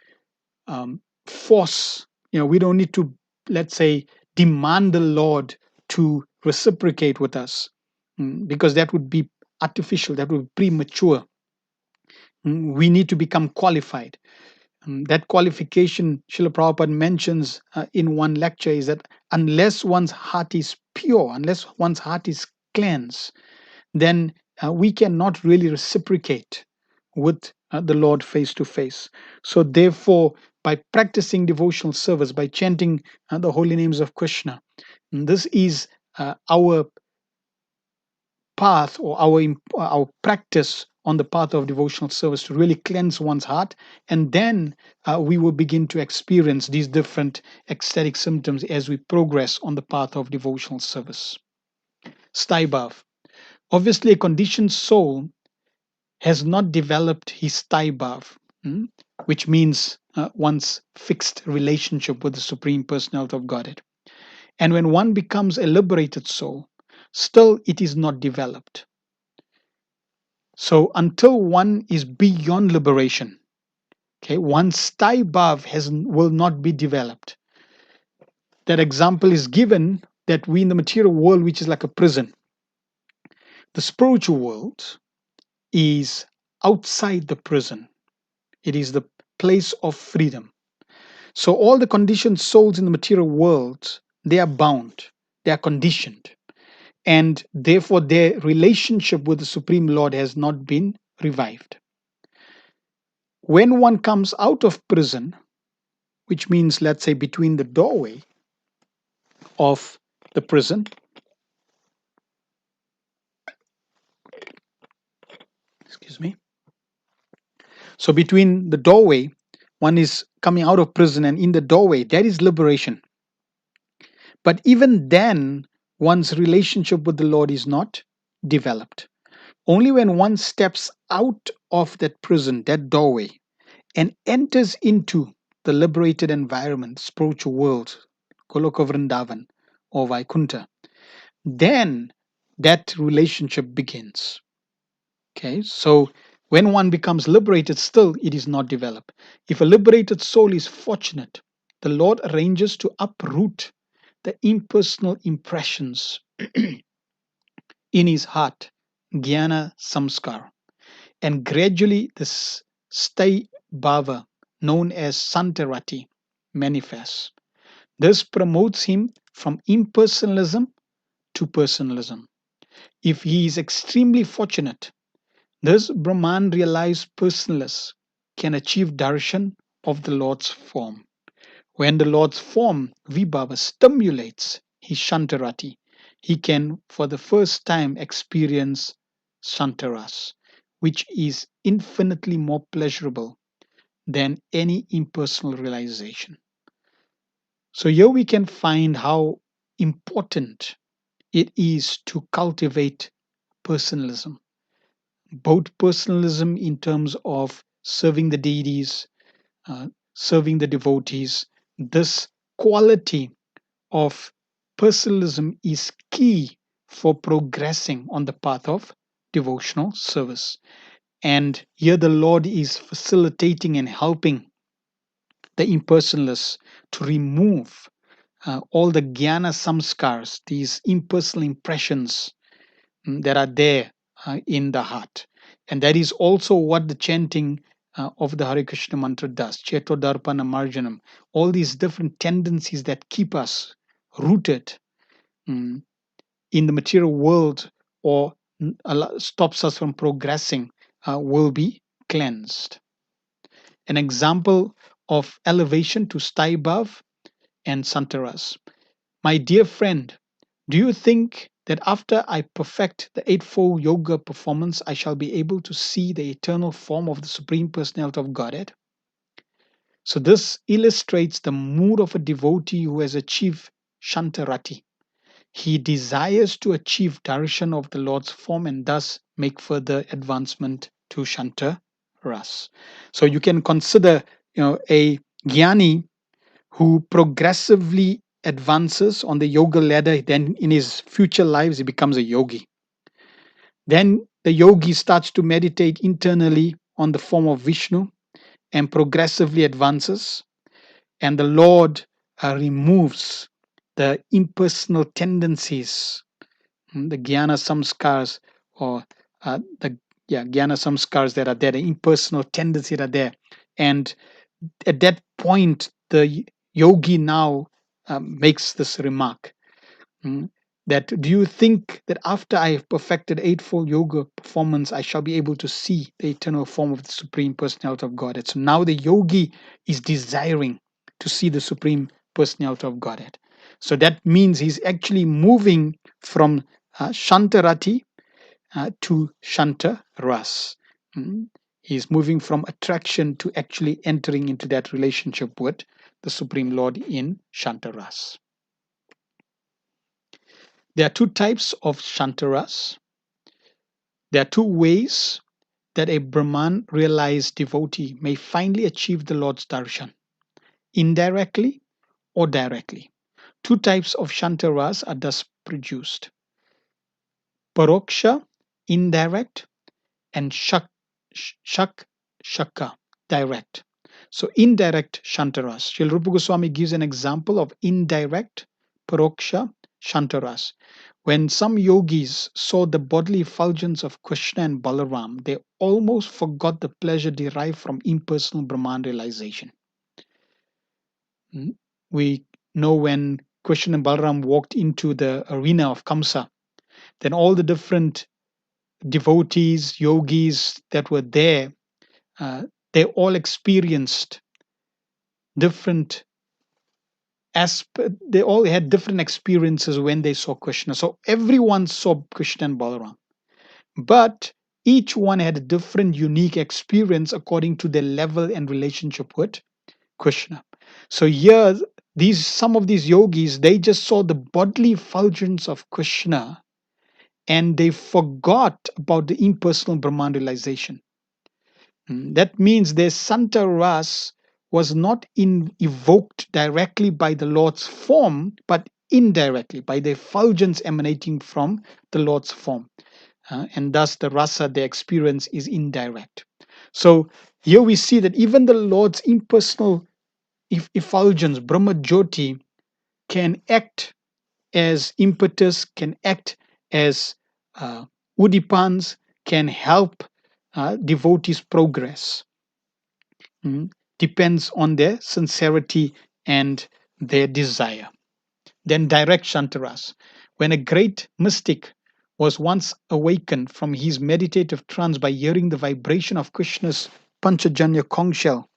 force, we don't need to, let's say, demand the Lord to reciprocate with us, because that would be artificial, that would be premature. We need to become qualified. That qualification Srila Prabhupada mentions in one lecture is that unless one's heart is pure, unless one's heart is cleansed, then we cannot really reciprocate with the Lord face to face. So, therefore, by practicing devotional service, by chanting the holy names of Krishna, this is our path or our practice on the path of devotional service to really cleanse one's heart, and then we will begin to experience these different ecstatic symptoms as we progress on the path of devotional service. Staibhav. Obviously, a conditioned soul has not developed his Staibhav, which means one's fixed relationship with the Supreme Personality of Godhead. And when one becomes a liberated soul, still it is not developed. So until one is beyond liberation, okay, one's Staibhav will not be developed. That example is given that we in the material world, which is like a prison, the spiritual world is outside the prison. It is the place of freedom. So all the conditioned souls in the material world, they are bound, they are conditioned, and therefore their relationship with the Supreme Lord has not been revived. When one comes out of prison, which means, let's say, between the doorway of the prison, excuse me. So between the doorway, one is coming out of prison, and in the doorway, there is liberation. But even then, one's relationship with the Lord is not developed. Only when one steps out of that prison, that doorway, and enters into the liberated environment, spiritual world, Goloka Vrindavan or Vaikunta, then that relationship begins. Okay, so when one becomes liberated, still it is not developed. If a liberated soul is fortunate, the Lord arranges to uproot the impersonal impressions in his heart, jnana samskar, and gradually this stay bhava, known as santarati, manifests. This promotes him from impersonalism to personalism. If he is extremely fortunate, this Brahman realized personalist can achieve darshan of the Lord's form. When the Lord's form, Vibhava, stimulates his Shantarati, he can for the first time experience Shantaras, which is infinitely more pleasurable than any impersonal realization. So here we can find how important it is to cultivate personalism, both personalism in terms of serving the deities, serving the devotees. This quality of personalism is key for progressing on the path of devotional service. And here the Lord is facilitating and helping the impersonalists to remove all the jnana samskars, these impersonal impressions that are there in the heart. And that is also what the chanting of the Hare Krishna mantra does. Cheto Darpana Marjanam. All these different tendencies that keep us rooted in the material world or stops us from progressing will be cleansed. An example of elevation to Staibhav and Santaras. My dear friend, do you think that after I perfect the Eightfold Yoga performance, I shall be able to see the eternal form of the Supreme Personality of Godhead? So, this illustrates the mood of a devotee who has achieved Shantarati. He desires to achieve darshan of the Lord's form and thus make further advancement to Shanta Ras. So you can consider, a jnani who progressively advances on the yoga ladder. Then in his future lives, he becomes a yogi. Then the yogi starts to meditate internally on the form of Vishnu and progressively advances. And the Lord removes the impersonal tendencies, the jnana samskars, or the jnana samskars that are there, the impersonal tendencies that are there. And at that point, the yogi now makes this remark, that do you think that after I have perfected Eightfold Yoga performance, I shall be able to see the eternal form of the Supreme Personality of Godhead? So now the yogi is desiring to see the Supreme Personality of Godhead. So that means he's actually moving from Shantarati to Shanta Ras. He's moving from attraction to actually entering into that relationship with the Supreme Lord in Shanta Ras. There are two types of Shantaras. There are two ways that a Brahman realized devotee may finally achieve the Lord's darshan, indirectly or directly. Two types of Shantaras are thus produced: Paroksha, indirect, and Shaka, direct. So indirect Shantaras. Srila Rupa Goswami gives an example of indirect Paroksha Shantaras. When some yogis saw the bodily effulgence of Krishna and Balaram, they almost forgot the pleasure derived from impersonal Brahman realization. We know when Krishna and Balaram walked into the arena of Kamsa, then all the different devotees, yogis that were there, they all experienced different they all had different experiences when they saw Krishna. So everyone saw Krishna and Balaram, but each one had a different unique experience according to their level and relationship with Krishna. So here, some of these yogis, they just saw the bodily effulgence of Krishna and they forgot about the impersonal Brahman realization. That means their Santa Ras was not evoked directly by the Lord's form, but indirectly by the effulgence emanating from the Lord's form. And thus the rasa they experience is indirect. So here we see that even the Lord's impersonal effulgence, Brahma Jyoti, can act as impetus, can act as udipans, can help devotees progress. Depends on their sincerity and their desire. Then direct Shantaras. When a great mystic was once awakened from his meditative trance by hearing the vibration of Krishna's Panchajanya conch shell,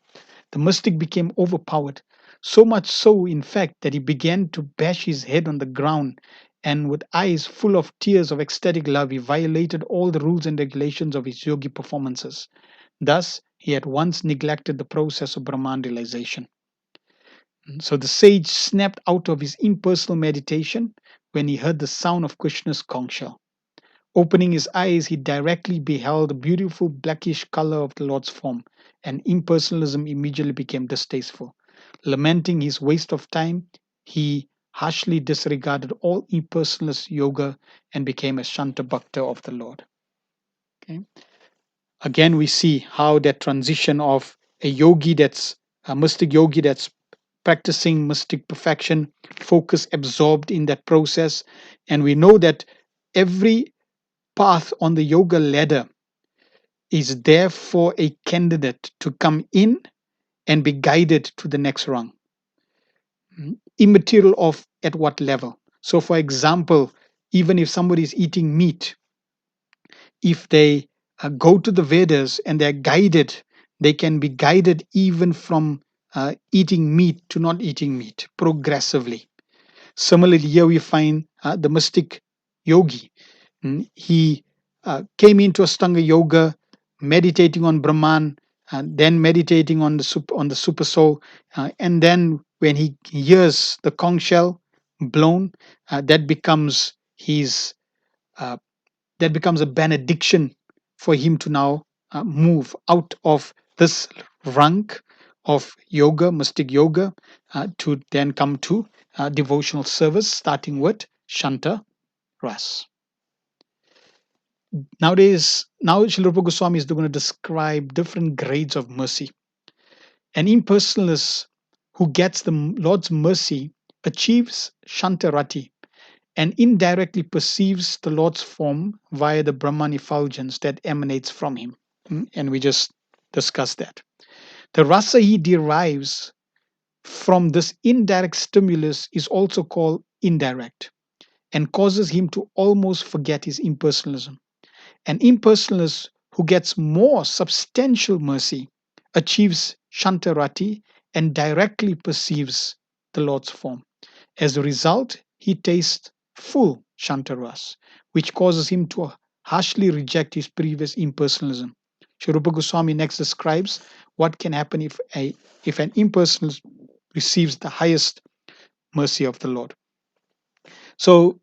the mystic became overpowered, so much so, in fact, that he began to bash his head on the ground, and with eyes full of tears of ecstatic love, he violated all the rules and regulations of his yogi performances. Thus, he at once neglected the process of Brahman realization. So the sage snapped out of his impersonal meditation when he heard the sound of Krishna's conch shell. Opening his eyes, he directly beheld the beautiful blackish color of the Lord's form, and impersonalism immediately became distasteful. Lamenting his waste of time, he harshly disregarded all impersonalist yoga and became a Shanta Bhakta of the Lord. Okay. Again, we see how that transition of a mystic yogi that's practicing mystic perfection, focus absorbed in that process. And we know that every path on the yoga ladder is there for a candidate to come in and be guided to the next rung, immaterial of at what level. So, for example, even if somebody is eating meat, if they go to the Vedas and they're guided, they can be guided even from eating meat to not eating meat progressively. Similarly, here we find the mystic yogi. He came into Astanga yoga, meditating on Brahman, then meditating on the super soul, and then when he hears the conch shell blown, that becomes his uh, that becomes a benediction for him to now move out of this rank of yoga, mystic yoga, to then come to devotional service, starting with Shanta Ras. Now Srila Rupa Goswami is going to describe different grades of mercy. An impersonalist who gets the Lord's mercy achieves Shantarati and indirectly perceives the Lord's form via the Brahman effulgence that emanates from him. And we just discussed that. The rasa he derives from this indirect stimulus is also called indirect and causes him to almost forget his impersonalism. An impersonalist who gets more substantial mercy achieves Shantarati and directly perceives the Lord's form. As a result, he tastes full Shantaras, which causes him to harshly reject his previous impersonalism. Sri Rupa Goswami next describes what can happen if an impersonalist receives the highest mercy of the Lord. So,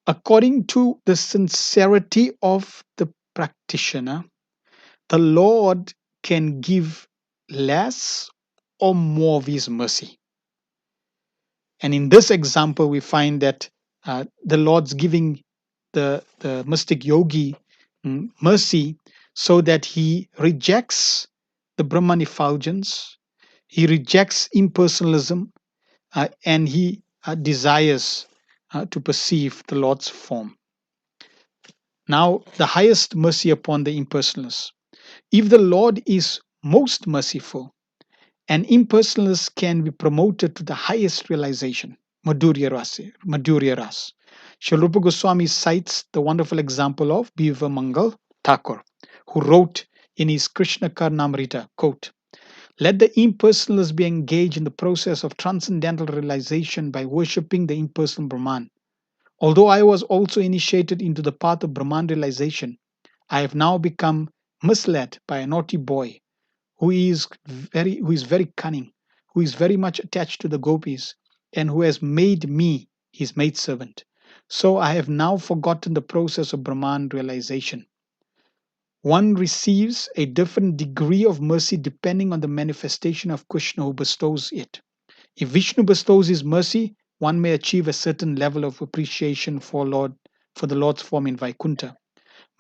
according to the sincerity of the practitioner, the Lord can give less or more of his mercy. And in this example, we find that the Lord's giving the mystic yogi mercy so that he rejects the Brahman effulgence, he rejects impersonalism, and he desires to perceive the Lord's form. Now, the highest mercy upon the impersonalist. If the Lord is most merciful, an impersonalist can be promoted to the highest realization, Madhurya Ras. Srila Rupa Goswami cites the wonderful example of Biva Mangal Thakur, who wrote in his Krishna Karnamrita, quote, "Let the impersonalist be engaged in the process of transcendental realization by worshipping the impersonal Brahman. Although I was also initiated into the path of Brahman realization, I have now become misled by a naughty boy who is very cunning, who is very much attached to the gopis, and who has made me his maidservant. So I have now forgotten the process of Brahman realization." One receives a different degree of mercy depending on the manifestation of Krishna who bestows it. If Vishnu bestows his mercy, one may achieve a certain level of appreciation for the Lord's form in Vaikuntha.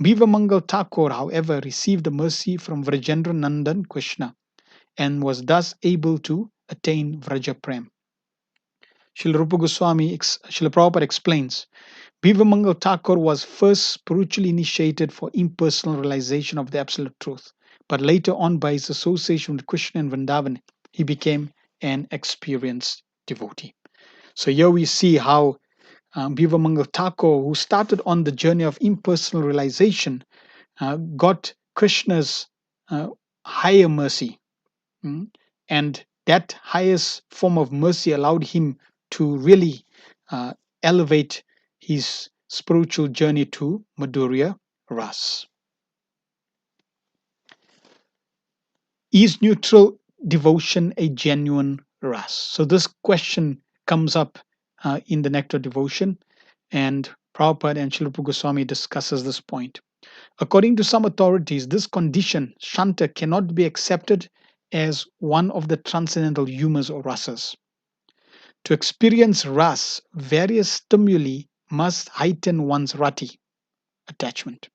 Bivamangal Thakur, however, received the mercy from Vrajendra Nandan Krishna and was thus able to attain Vraja Prem. Srila Prabhupada explains, Bivamangal Thakur was first spiritually initiated for impersonal realization of the absolute truth, but later on by his association with Krishna and Vrindavan, he became an experienced devotee. So here we see how Bivamangal Thakur, who started on the journey of impersonal realization, got Krishna's higher mercy. And that highest form of mercy allowed him to really elevate his spiritual journey to Madhurya Ras. Is neutral devotion a genuine ras? So this question comes up in the Nectar devotion, and Prabhupada and Srila Goswami discusses this point. According to some authorities, this condition, shanta, cannot be accepted as one of the transcendental humours or rasas. To experience ras, various stimuli must heighten one's rati, attachment.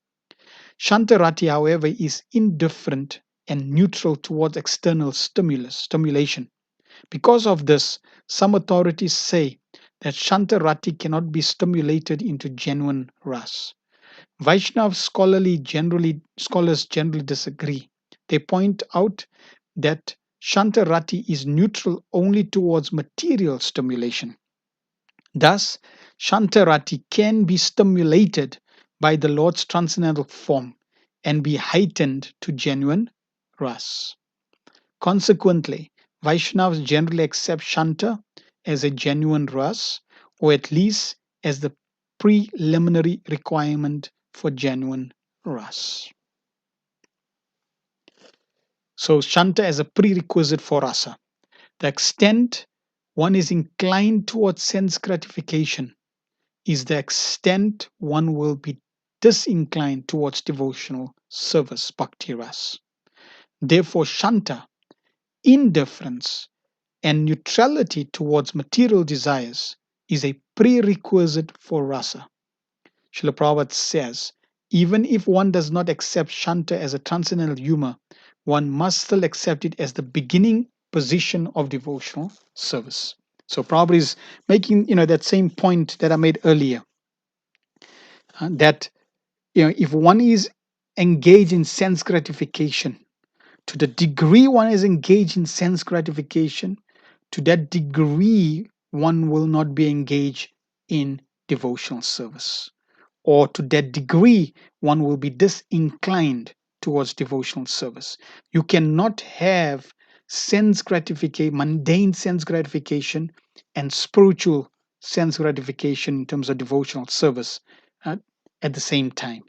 Shanta rati, however, is indifferent and neutral towards external stimulation. Because of this, some authorities say that Shanta rati cannot be stimulated into genuine ras. Vaishnav scholars generally disagree. They point out that Shanta rati is neutral only towards material stimulation. Thus, Shanta rati can be stimulated by the Lord's transcendental form and be heightened to genuine ras. Consequently, Vaishnavas generally accept Shanta as a genuine ras, or at least as the preliminary requirement for genuine ras. So, Shanta as a prerequisite for rasa. The extent one is inclined towards sense gratification is the extent one will be disinclined towards devotional service, bhakti ras. Therefore, Shanta, indifference, and neutrality towards material desires is a prerequisite for rasa. Srila Prabhupada says, even if one does not accept Shanta as a transcendental humor, one must still accept it as the beginning position of devotional service. So Prabhupada is making that same point that I made earlier, that if one is engaged in sense gratification, to the degree one is engaged in sense gratification, to that degree one will not be engaged in devotional service, or to that degree one will be disinclined towards devotional service. You cannot have sense gratification, mundane sense gratification, and spiritual sense gratification in terms of devotional service at the same time.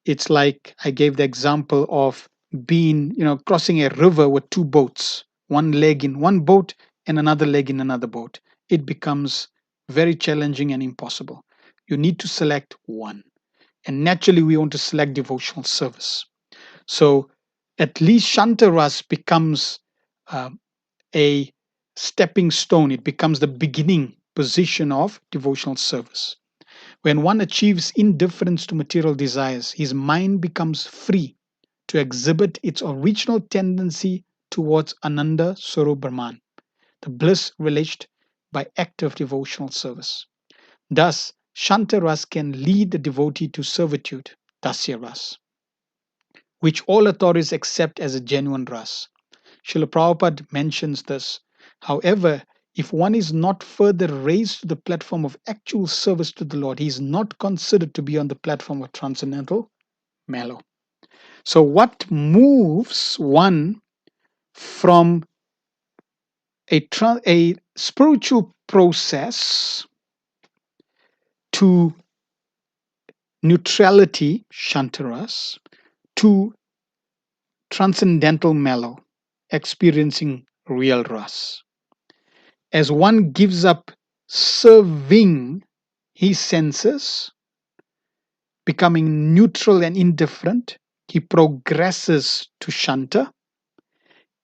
It's like I gave the example of being, crossing a river with two boats, one leg in one boat and another leg in another boat. It becomes very challenging and impossible. You need to select one. And naturally, we want to select devotional service. So at least Shanta Ras becomes a stepping stone. It becomes the beginning position of devotional service. When one achieves indifference to material desires, his mind becomes free to exhibit its original tendency towards Ananda Swarup Brahman, the bliss relished by active devotional service. Thus, Shanta Ras can lead the devotee to servitude, Dasya Ras, which all authorities accept as a genuine ras. Srila Prabhupada mentions this. However, if one is not further raised to the platform of actual service to the Lord, he is not considered to be on the platform of transcendental mellow. So, what moves one from a spiritual process to neutrality, Shantaras, to transcendental mellow, experiencing real ras? As one gives up serving his senses, becoming neutral and indifferent, he progresses to Shanta.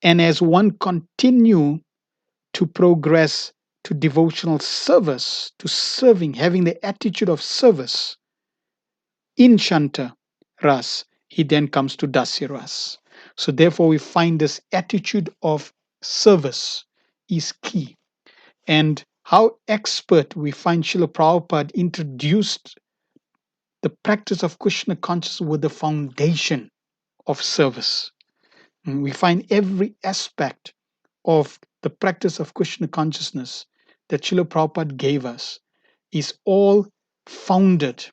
And as one continue to progress to devotional service, to serving, having the attitude of service in Shanta Ras, he then comes to Dasya Ras. So therefore we find this attitude of service is key. And how expert we find Srila Prabhupada introduced the practice of Krishna consciousness with the foundation of service. And we find every aspect of the practice of Krishna consciousness that Srila Prabhupada gave us is all founded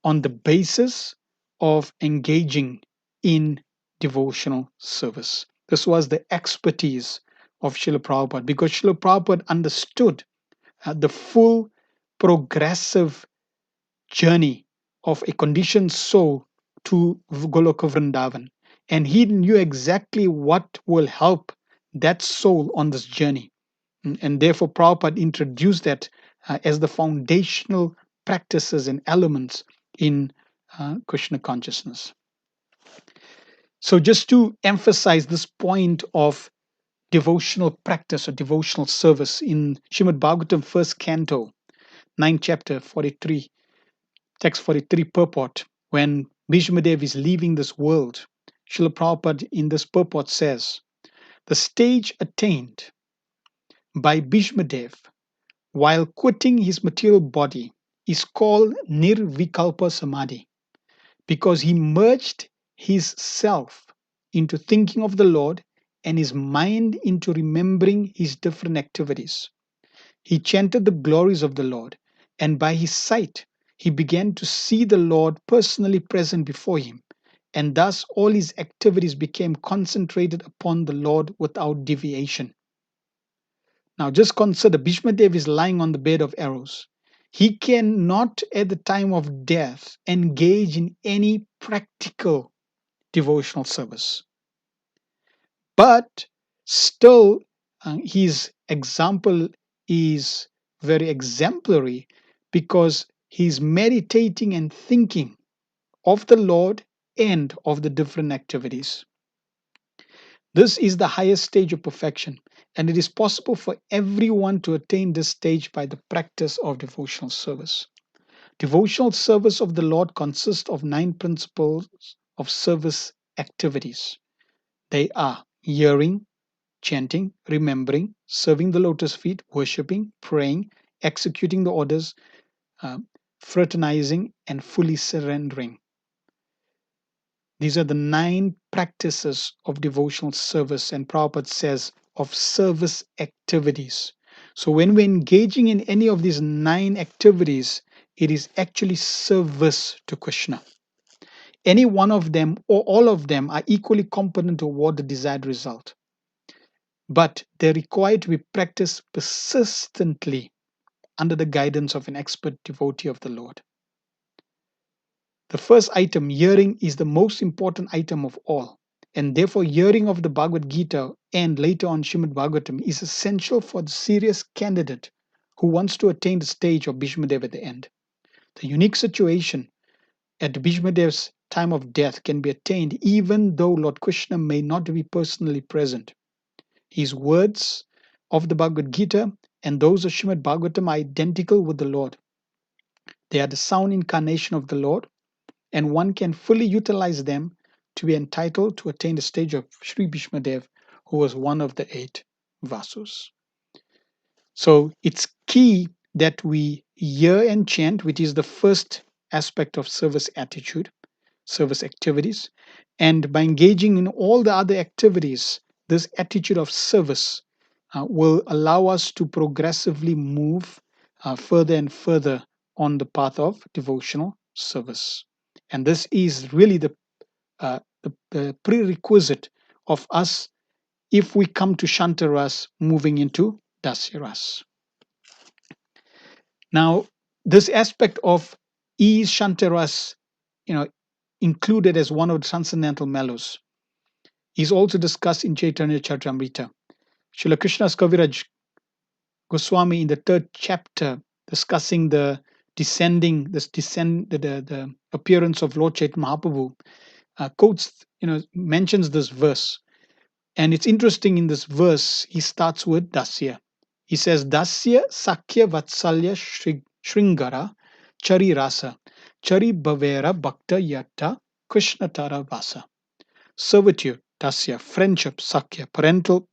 on the basis of engaging in devotional service. This was the expertise of Srila Prabhupada because Srila Prabhupada understood the full progressive journey of a conditioned soul to Goloka Vrindavan. And he knew exactly what will help that soul on this journey. And therefore, Prabhupada introduced that as the foundational practices and elements in Krishna consciousness. So, just to emphasize this point of devotional practice or devotional service in Srimad Bhagavatam, first canto, 9th chapter, 43, text 43 purport, when Bhishmadev is leaving this world, Srila Prabhupada in this purport says, the stage attained by Bhishmadev while quitting his material body is called Nirvikalpa Samadhi because he merged his self into thinking of the Lord and his mind into remembering his different activities. He chanted the glories of the Lord, and by his sight, he began to see the Lord personally present before him, and thus all his activities became concentrated upon the Lord without deviation. Now, just consider Bhishmadev is lying on the bed of arrows. He cannot, at the time of death, engage in any practical devotional service. But still, his example is very exemplary because he's meditating and thinking of the Lord and of the different activities. This is the highest stage of perfection, and it is possible for everyone to attain this stage by the practice of devotional service. Devotional service of the Lord consists of 9 principles of service activities. They are hearing, chanting, remembering, serving the lotus feet, worshipping, praying, executing the orders, fraternizing, and fully surrendering. These are the 9 practices of devotional service, and Prabhupada says of service activities. So when we're engaging in any of these 9 activities, it is actually service to Krishna. Any one of them or all of them are equally competent toward the desired result, but they're required to be practiced persistently under the guidance of an expert devotee of the Lord. The first item, hearing, is the most important item of all, and therefore hearing of the Bhagavad Gita and later on Srimad Bhagavatam is essential for the serious candidate who wants to attain the stage of Bhishmadev at the end. The unique situation at Bhishmadev's time of death can be attained even though Lord Krishna may not be personally present. His words of the Bhagavad Gita and those of Srimad Bhagavatam are identical with the Lord. They are the sound incarnation of the Lord, and one can fully utilize them to be entitled to attain the stage of Sri Bhishmadev, who was one of the 8 Vasus. So it's key that we hear and chant, which is the first aspect of service attitude, service activities. And by engaging in all the other activities, this attitude of service will allow us to progressively move further and further on the path of devotional service. And this is really the prerequisite of us if we come to Shantaras moving into Dasyaras. Now, this aspect of is Shantaras, included as one of the transcendental mellows, is also discussed in Chaitanya Charitamrita. Srila Krishna's Kaviraj Goswami in the 3rd chapter discussing the appearance of Lord Chaitanya Mahaprabhu quotes, mentions this verse. And it's interesting, in this verse, he starts with Dasya. He says, Dasya Sakya Vatsalya Shringara Chari Rasa Chari Bhavera Bhakta Yatta Krishna Tara Vasa. Servitude, Dasya, friendship, Sakya, parental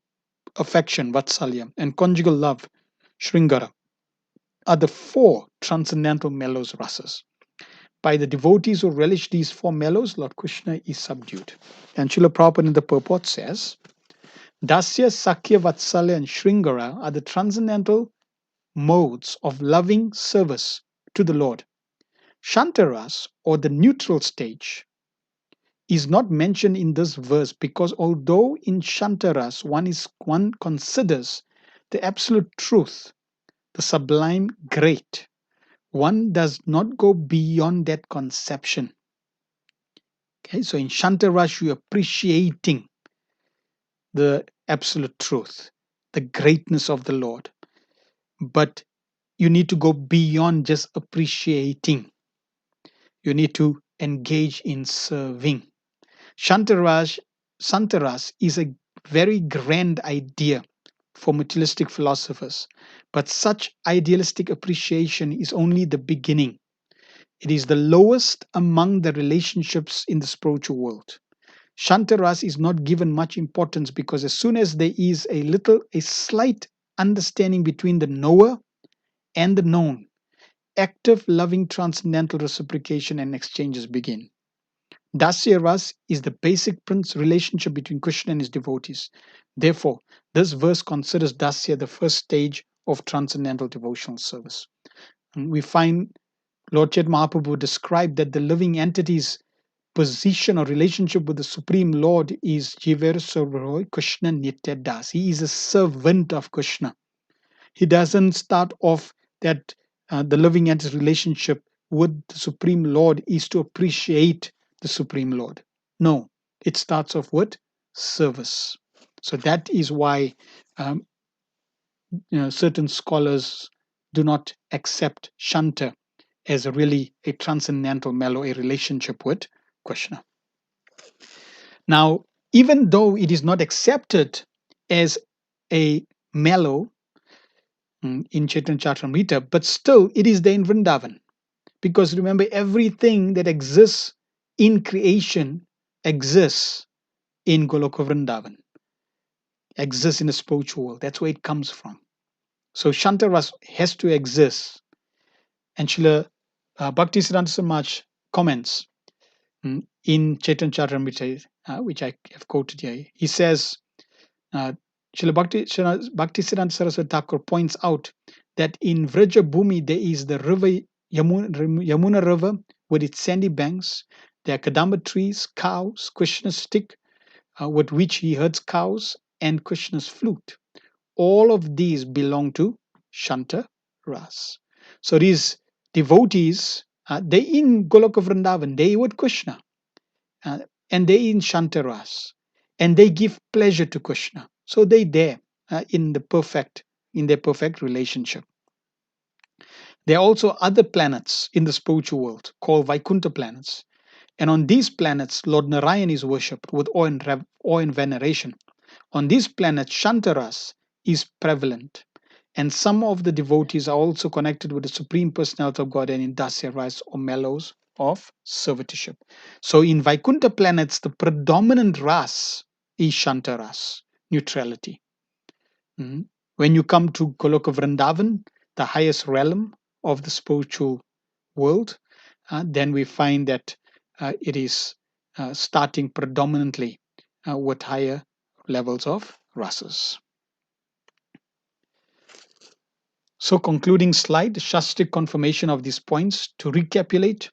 affection, Vatsalya, and conjugal love, Shringara, are the 4 transcendental mellows rasas. By the devotees who relish these 4 mellows, Lord Krishna is subdued. And Srila Prabhupada in the purport says, Dasya, Sakya, Vatsalya, and Shringara are the transcendental modes of loving service to the Lord. Shantaras, or the neutral stage, is not mentioned in this verse because although in Shantaras one considers the absolute truth, the sublime great, one does not go beyond that conception. Okay, so in Shantaras you're appreciating the absolute truth, the greatness of the Lord. But you need to go beyond just appreciating. You need to engage in serving. Shantaras is a very grand idea for materialistic philosophers, but such idealistic appreciation is only the beginning. It is the lowest among the relationships in the spiritual world. Shantaras is not given much importance because as soon as there is a slight understanding between the knower and the known, active, loving, transcendental reciprocation and exchanges begin. Dasya Ras is the basic relationship between Krishna and his devotees. Therefore, this verse considers Dasya the first stage of transcendental devotional service. And we find Lord Chaitanya Mahaprabhu described that the living entity's position or relationship with the Supreme Lord is Jiver Sarvaroy Krishna Nitya Das. He is a servant of Krishna. He doesn't start off that the living entity's relationship with the Supreme Lord is to appreciate the Supreme Lord. No, it starts off with service. So that is why certain scholars do not accept Shanta as really a transcendental mellow, a relationship with Krishna. Now, even though it is not accepted as a mellow in Chaitanya Charitamrita, but still it is there in Vrindavan. Because remember, everything that exists in creation exists in Goloka Vrindavan, exists in the spiritual world. That's where it comes from. So Shantaras has to exist. And Srila Bhaktisiddhanta Samaj comments in Chaitanya Charitamrita, which I have quoted here. He says, Srila Bhaktisiddhanta Saraswati Thakur points out that in Vraja Bhumi there is the river Yamuna River with its sandy banks. There are kadamba trees, cows, Krishna's stick with which he herds cows, and Krishna's flute. All of these belong to Shanta Ras. So these devotees, they in Goloka Vrindavan, they with Krishna, and they in Shanta Ras, and they give pleasure to Krishna. So they there in their perfect relationship. There are also other planets in the spiritual world called Vaikuntha planets. And on these planets, Lord Narayan is worshipped with awe and veneration. On these planets, Shantaras is prevalent. And some of the devotees are also connected with the Supreme Personality of God and in Dasya Ras or mellows of servitorship. So in Vaikuntha planets, the predominant ras is Shantaras, neutrality. When you come to Goloka Vrindavan, the highest realm of the spiritual world, then we find that it is starting predominantly with higher levels of rasas. So concluding slide, Shastric confirmation of these points. To recapitulate,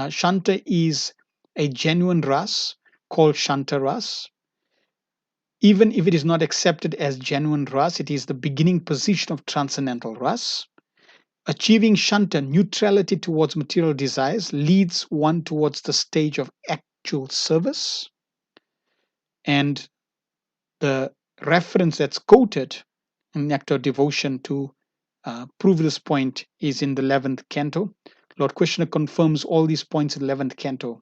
Shanta is a genuine ras called Shanta ras. Even if it is not accepted as genuine ras, it is the beginning position of transcendental ras. Achieving Shanta, neutrality towards material desires, leads one towards the stage of actual service. And the reference that's quoted in Nectar Devotion to prove this point is in the 11th canto. Lord Krishna confirms all these points in the 11th canto.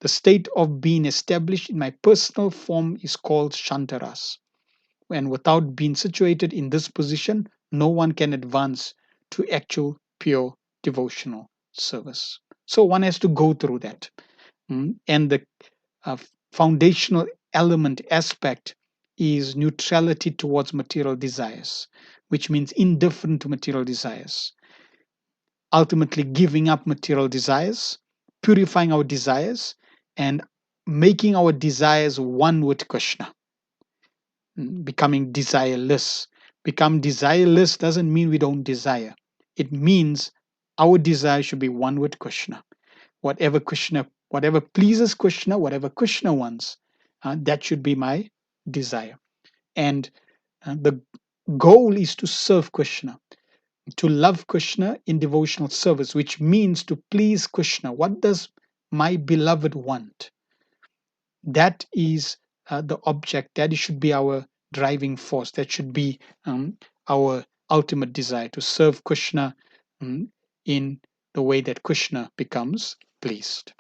The state of being established in my personal form is called Shantaras. And without being situated in this position, no one can advance to actual pure devotional service. So one has to go through that. And the foundational element aspect is neutrality towards material desires, which means indifferent to material desires. Ultimately, giving up material desires, purifying our desires, and making our desires one with Krishna. becoming desireless. Become desireless doesn't mean we don't desire. It means our desire should be one with Krishna. Whatever pleases Krishna, whatever Krishna wants, that should be my desire. And the goal is to serve Krishna, to love Krishna in devotional service, which means to please Krishna. What does my beloved want? That is the object. That should be our driving force. That should be our ultimate desire, to serve Krishna in the way that Krishna becomes pleased.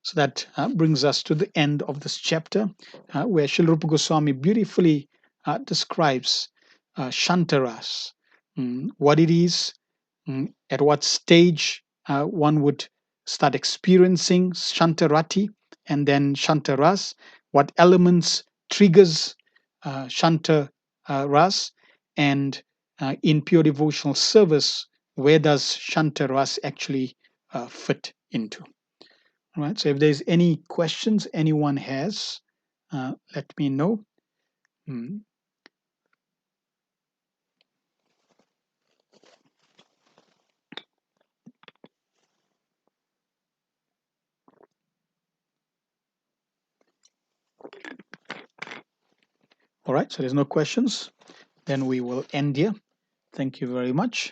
So that brings us to the end of this chapter, where Srila Rupa Goswami beautifully describes Shantaras, what it is, at what stage one would start experiencing Shantarati, and then Shantaras, what elements triggers Shantaras, and in pure devotional service, where does Shantaras actually fit into? All right, so if there's any questions anyone has, let me know. All right, so there's no questions. Then we will end here. Thank you very much.